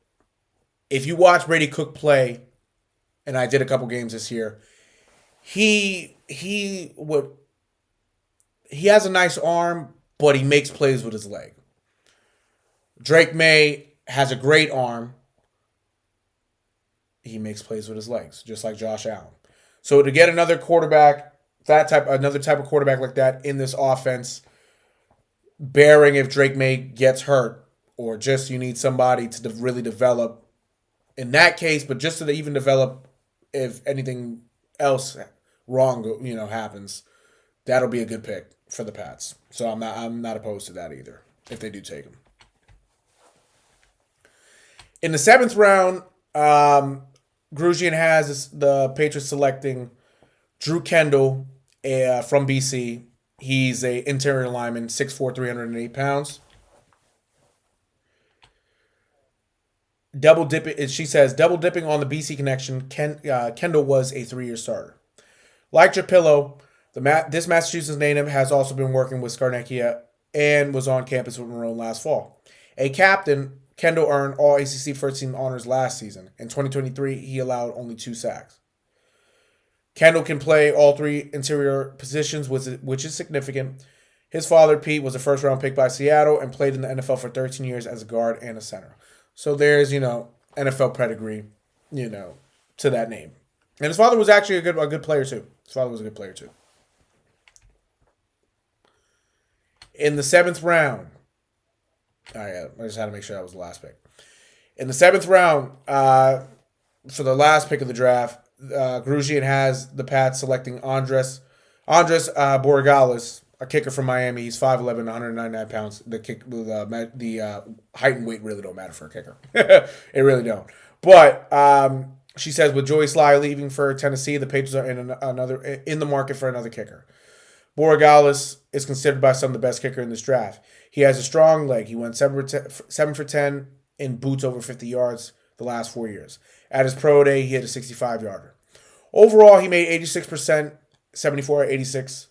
Speaker 1: if you watch Brady Cook play, and I did a couple games this year, he has a nice arm, but he makes plays with his leg. Drake May has a great arm. He makes plays with his legs, just like Josh Allen. So to get another quarterback, another type of quarterback like that in this offense, bearing if Drake May gets hurt, or just you need somebody to really develop in that case, but just to even develop if anything else wrong, happens, that'll be a good pick for the Pats. So I'm not opposed to that either if they do take him. In the 7th round, Grugian has the Patriots selecting Drew Kendall from BC. He's a interior lineman, 6'4", 308 pounds. Double dipping, she says, double dipping on the BC connection. Kendall was a 3-year starter. Like Japillo, this Massachusetts native has also been working with Scarnecchia and was on campus with Monroe last fall. A captain, Kendall earned all ACC first-team honors last season. In 2023, he allowed only 2 sacks. Kendall can play all 3 interior positions, which is significant. His father, Pete, was a first-round pick by Seattle and played in the NFL for 13 years as a guard and a center. So there's, NFL pedigree, to that name. And his father was actually a good player, too. In the 7th round, I just had to make sure that was the last pick. In the 7th round, for the last pick of the draft, Grugian has the Pats selecting Andres Borregales, a kicker from Miami. He's 5'11", 199 pounds. The height and weight really don't matter for a kicker. It really don't. But she says with Joey Sly leaving for Tennessee, the Patriots are in the market for another kicker. Borregales is considered by some the best kicker in this draft. He has a strong leg. He went 7 for 10 in boots over 50 yards the last 4 years. At his pro day, he hit a 65-yarder. Overall, he made 86%, 74-86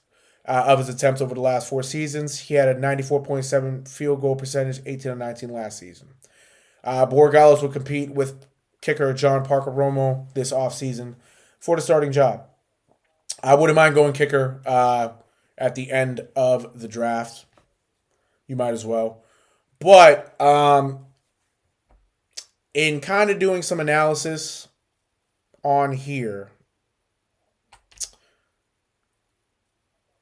Speaker 1: of his attempts over the last 4 seasons. He had a 94.7 field goal percentage, 18-19 last season. Borregales will compete with kicker John Parker Romo this offseason for the starting job. I wouldn't mind going kicker at the end of the draft. You might as well. But in kind of doing some analysis on here,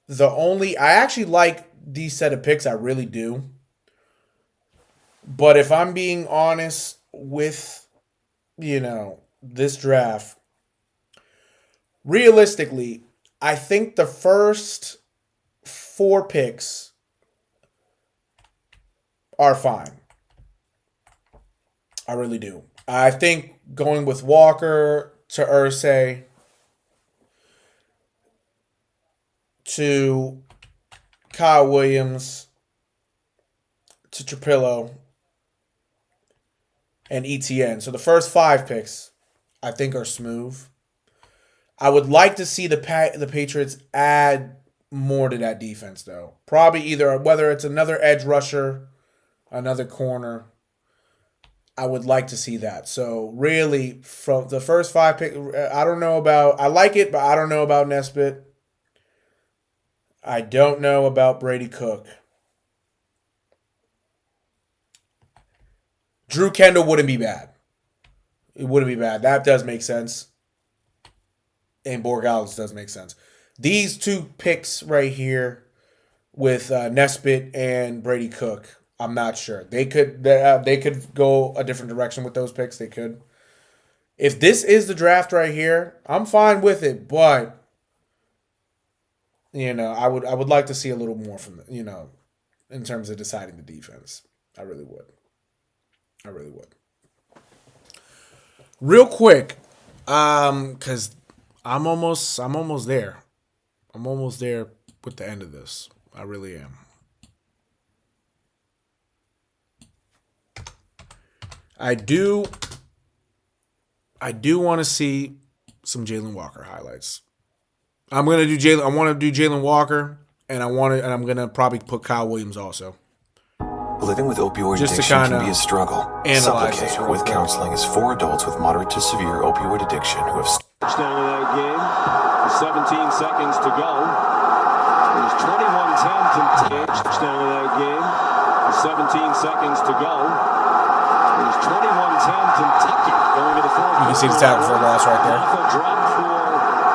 Speaker 1: I actually like these set of picks. I really do. But if I'm being honest with, this draft, realistically, I think the first 4 picks are fine. I really do. I think going with Walker to Irsay to Kyle Williams to Trapillo and ETN. So the first 5 picks, I think, are smooth. I would like to see the Patriots add more to that defense, though. Probably either whether it's another edge rusher, another corner. I would like to see that. So really, from the first 5 picks, I like it, but I don't know about Nesbitt. I don't know about Brady Cook. Drew Kendall wouldn't be bad. It wouldn't be bad. That does make sense. And Borregales does make sense. These 2 picks right here with Nesbitt and Brady Cook, I'm not sure. They could go a different direction with those picks. They could. If this is the draft right here, I'm fine with it. But I would like to see a little more from in terms of deciding the defense. I really would. Real quick, because I'm almost there. I'm almost there with the end of this. I really am. I do want to see some Jalen Walker highlights. I'm gonna do Jalen. I want to do Jalen Walker, and I'm gonna probably put Kyle Williams also.
Speaker 8: Living with opioid
Speaker 1: Just to
Speaker 8: addiction
Speaker 1: kinda
Speaker 8: can be a struggle.
Speaker 1: analyze this
Speaker 8: Supplicate
Speaker 1: real
Speaker 8: with
Speaker 1: quick.
Speaker 8: Counseling is for adults with moderate to severe opioid addiction who have
Speaker 3: Touchdown of that game. 17 seconds to go. It was 21-10 Kentucky. Touchdown of that game. 17 seconds to go. It was 21-10 Kentucky going to the fourth.
Speaker 1: You can see the tackle for a loss right there.
Speaker 3: A drop for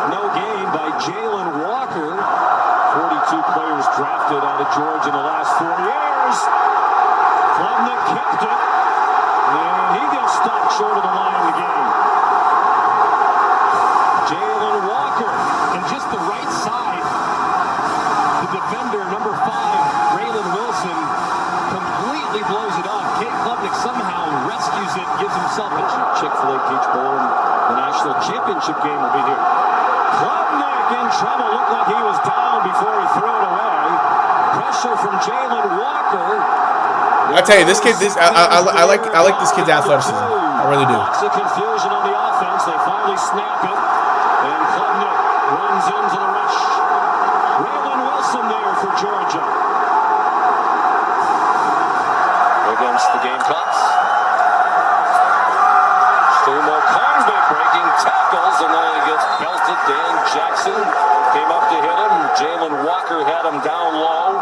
Speaker 3: no gain by Jalen Walker. 42 players drafted out of Georgia in the last 4 years. Klubnik kept it, and he gets stopped short of the line of the game. Jalen Walker, and just the right side, the defender, number 5, Braylon Wilson, completely blows it off. Kate Klubnik somehow rescues it, gives himself a Chick-fil-A Peach Bowl, and the national championship game will be here. Klubnik in trouble, looked like he was down before he threw it away. Pressure from Jalen Walker.
Speaker 1: I tell you, this kid. I like this kid's athleticism. I really do.
Speaker 3: Lots of confusion on the offense. They finally snap it, and Klubnik runs into the rush. Braylon Wilson there for Georgia. Against the Gamecocks. Stumo Convict breaking tackles, and then he gets belted. Dan Jackson came up to hit him. Jalen Walker had him down low.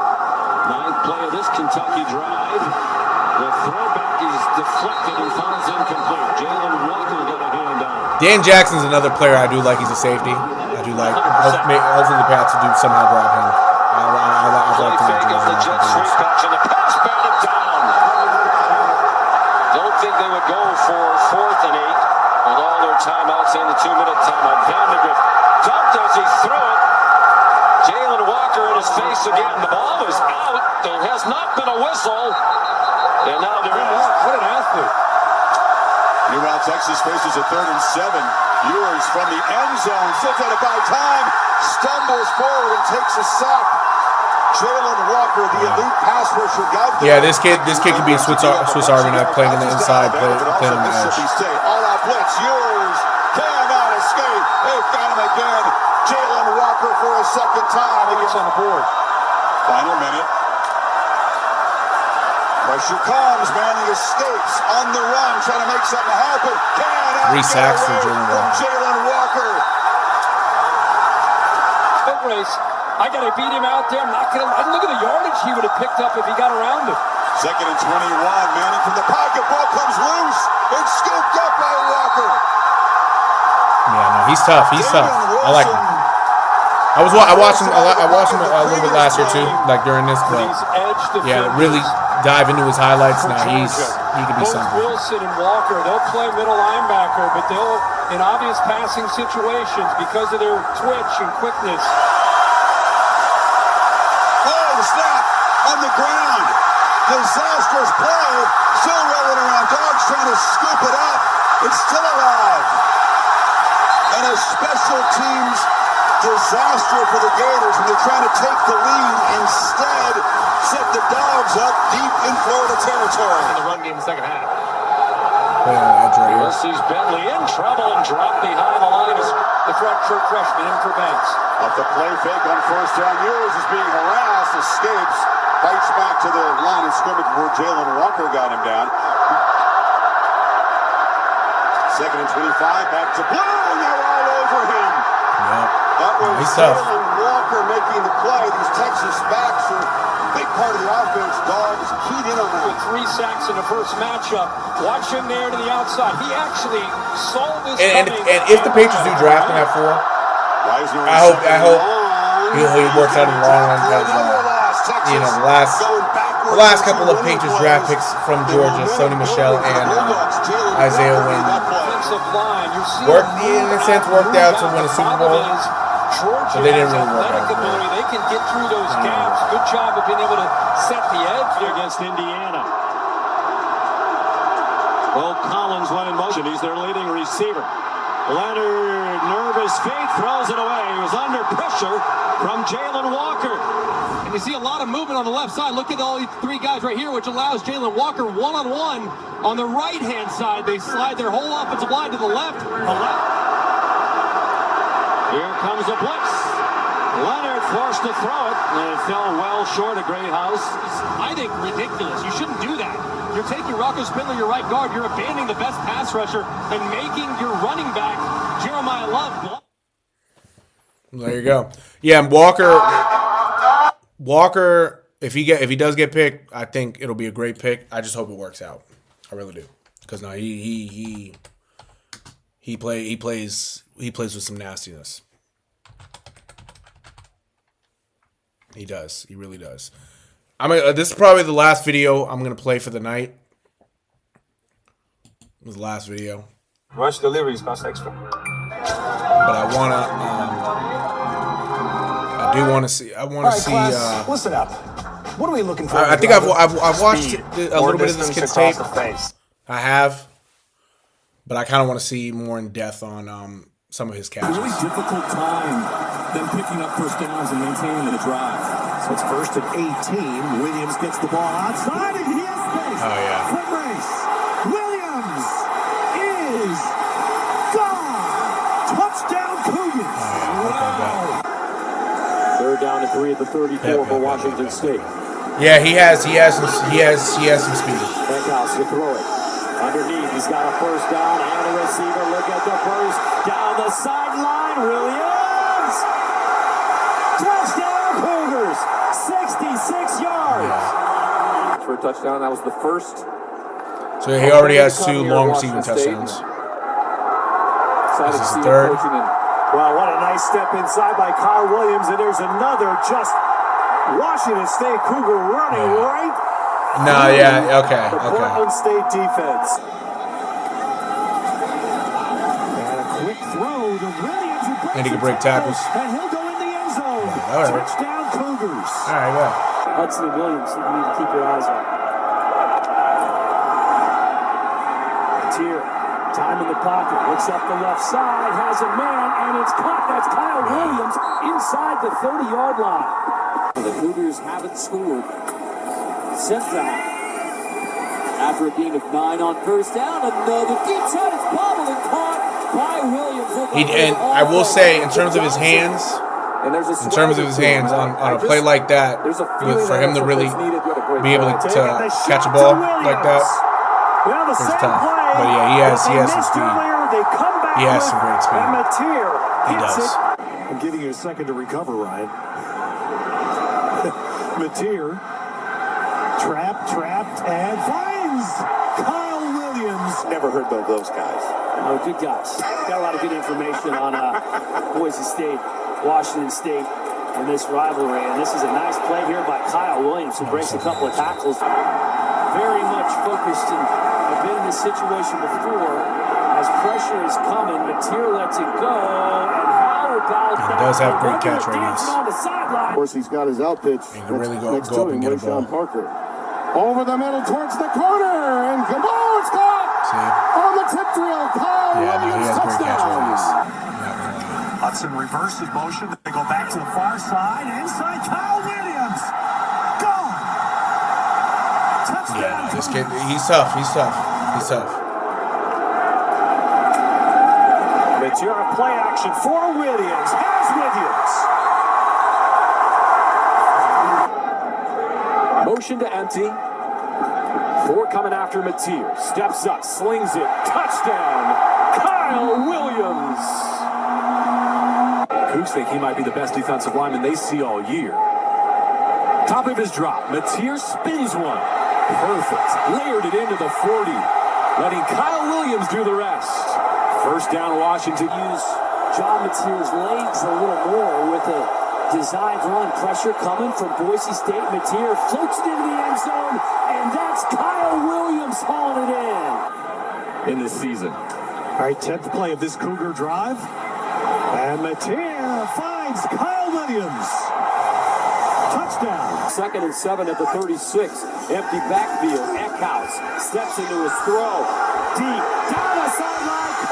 Speaker 3: 9th play of this Kentucky drive. The throwback is deflected and falls incomplete. Jalen Walker got a hand down.
Speaker 1: Dan Jackson's another player I do like. He's a safety. I do like. Hopefully the Pats will do somehow grab him. I've liked him.
Speaker 3: Fake as the jet sweep catch, and the pass batted down. Don't think they would go for 4th and 8 with all their timeouts and the 2-minute timeout. Vandergrift dumped as he threw it. Jalen Walker in his face again. The ball is out. There has not been a whistle. And now there is. What an athlete.
Speaker 10: Meanwhile, Texas faces a 3rd and 7. Ewers from the end zone sits out by time, stumbles forward and takes a sack. Jalen Walker, the elite pass rusher, got there.
Speaker 1: Yeah, this kid could be a Swiss Army knife, playing on the inside, playing on the edge.
Speaker 10: All-out blitz. Ewers cannot escape. They've got him again. Jalen Walker for a second time.
Speaker 3: Points on the board.
Speaker 10: Final minute. Pressure comes. Manning escapes on the run, trying to make something happen.
Speaker 1: 3 sacks for
Speaker 10: Jalen Walker.
Speaker 3: Foot race. I got to beat him out there. I'm not going to. Look at the yardage he would have picked up if he got around it.
Speaker 10: 2nd and 21. Manning from the pocket. Ball comes loose. It's scooped up by Walker.
Speaker 1: Yeah, no, he's tough. He's tough. I like him. I watched him a little bit last year too, like during this, but yeah, really dive into his highlights. Now he could be something.
Speaker 3: Wilson and Walker, they'll play middle linebacker, but they'll in obvious passing situations because of their twitch and quickness.
Speaker 10: Oh, the snap on the ground. Disastrous play. Still rolling around. Dogs trying to scoop it up. It's still alive. And a special teams disaster for the Gators when they're trying to take the lead. Instead, set the Dogs up deep in Florida territory.
Speaker 4: In the run game in the second half.
Speaker 3: Sees Bentley in trouble and dropped behind the line. The freshman in for Banks.
Speaker 10: Up the play fake on 1st down. Ewers is being harassed, escapes, bites back to the line of scrimmage where Jalen Walker got him down. 2nd and 25, back to Blue, and they're all over him.
Speaker 1: Yep.
Speaker 10: That was
Speaker 1: He's tough.
Speaker 10: Jalen Walker making the play. These Texas backs are a big part of the offense. Dogs keyed in on that.
Speaker 3: With 3 sacks in the first matchup. Watch him there to the outside. He actually saw this
Speaker 1: And if the Patriots do draft him at 4, I hope he works out in the long run because the last couple of Patriots draft picks from Georgia, Sony Michel and Isaiah Wynn, worked out to win a Super Bowl, but they didn't really work out.
Speaker 3: They can get through those gaps. Good job of being able to set the edge against Indiana. Bo Collins went in motion. He's their leading receiver. Leonard, nervous feet, throws it away. He was under pressure from Jalen Walker.
Speaker 11: And you see a lot of movement on the left side. Look at all these 3 guys right here, which allows Jalen Walker one-on-one on the right-hand side. They slide their whole offensive line to the left.
Speaker 3: Here comes a blitz. Leonard forced to throw it, and it fell well short of Greathouse.
Speaker 11: I think ridiculous. You shouldn't do that. You're taking Rocco Spindler, your right guard. You're abandoning the best pass rusher and making your running back, Jeremiah Love.
Speaker 1: There you go. Yeah, and Walker, if he does get picked, I think it'll be a great pick. I just hope it works out. I really do. Because no, he plays with some nastiness. He does. He really does. This is probably the last video I'm gonna play for the night. It was the last video.
Speaker 12: Rush deliveries cost extra.
Speaker 1: But I do want to see. I want to see.
Speaker 13: Listen up. What are we looking for?
Speaker 1: I think I've watched a little bit of this kid's tape. I have, but I kind of want to see more in depth on some of his catches.
Speaker 14: A really difficult time them picking up first downs and maintaining the drive.
Speaker 13: So it's first and 18. Williams gets the ball outside and he has space.
Speaker 1: Oh yeah.
Speaker 13: Foot race. Williams is gone. Touchdown Cougars.
Speaker 1: Oh, yeah.
Speaker 3: Third down and 3 at the 34 for Washington State.
Speaker 1: Yeah, he has some speed.
Speaker 3: Beckhouse to throw it. Underneath, he's got a first down and a receiver. Look at the burst down the sideline. Williams! Touchdown Cougars! 66 yards!
Speaker 12: For a touchdown, that was the first.
Speaker 1: So he already has 2 long receiving touchdowns. This is the third.
Speaker 13: Well, what a nice step inside by Kyle Williams, and there's another just Washington State Cougar running right.
Speaker 1: No, yeah, okay.
Speaker 13: Portland State defense. And a quick throw to Williams.
Speaker 1: And he can break tackles.
Speaker 13: And he'll go in the end zone.
Speaker 1: All right.
Speaker 13: Touchdown Cougars.
Speaker 1: All right, go.
Speaker 13: Hudson and Williams, you need to keep your eyes on. Tier, time in the pocket, looks up the left side, has a man, and it's caught. That's Kyle Williams inside the 30-yard line.
Speaker 3: The Cougars haven't scored since that. After a gain of 9 on first down, another deep shot is bobbled and caught by Williams.
Speaker 1: And I will say, in terms of his hands, on a play like that, for him to really be able to catch a ball like that, it's tough. But yeah, he has some speed. He has some great speed. He does.
Speaker 13: I'm giving you a second to recover, Ryan. Mateer trapped, and finds Kyle Williams.
Speaker 3: Never heard of those guys.
Speaker 15: Oh, good guys. Got a lot of good information on Boise State, Washington State, and this rivalry. And this is a nice play here by Kyle Williams, who breaks a couple of tackles. Very much focused and have been in this situation before. As pressure is coming, Mateer lets it go, and how about
Speaker 1: he does have great catch radius.
Speaker 13: Of course, he's got his out pitch.
Speaker 1: He can really go up and get a ball.
Speaker 13: Parker. Over the middle towards the corner, and Gabo, it's caught!
Speaker 1: See?
Speaker 13: On the tip drill, Kyle Williams,
Speaker 1: he has great catch radius.
Speaker 13: Hudson reverses motion. They go back to the far side. Inside, Kyle Williams. Gone. Touchdown.
Speaker 1: Yeah, this kid, he's tough.
Speaker 13: Mateer, play action for Williams. Has Williams.
Speaker 3: Motion to empty. 4 coming after Mateer. Steps up, slings it. Touchdown, Kyle Williams.
Speaker 14: Cougs think he might be the best defensive lineman they see all year. Top of his drop.
Speaker 3: Mateer spins one. Perfect. Layered it into the 40. Letting Kyle Williams do the rest. First down, Washington.
Speaker 15: Use John Mateer's legs a little more with a designed run. Pressure coming from Boise State. Mateer floats it into the end zone, and that's Kyle Williams hauling it in
Speaker 14: this season.
Speaker 13: All right, 10th play of this Cougar drive. And Mateer finds Kyle Williams. Touchdown.
Speaker 3: 2nd and 7 at the 36. Empty backfield. Eckhouse steps into his throw. Deep down the sideline.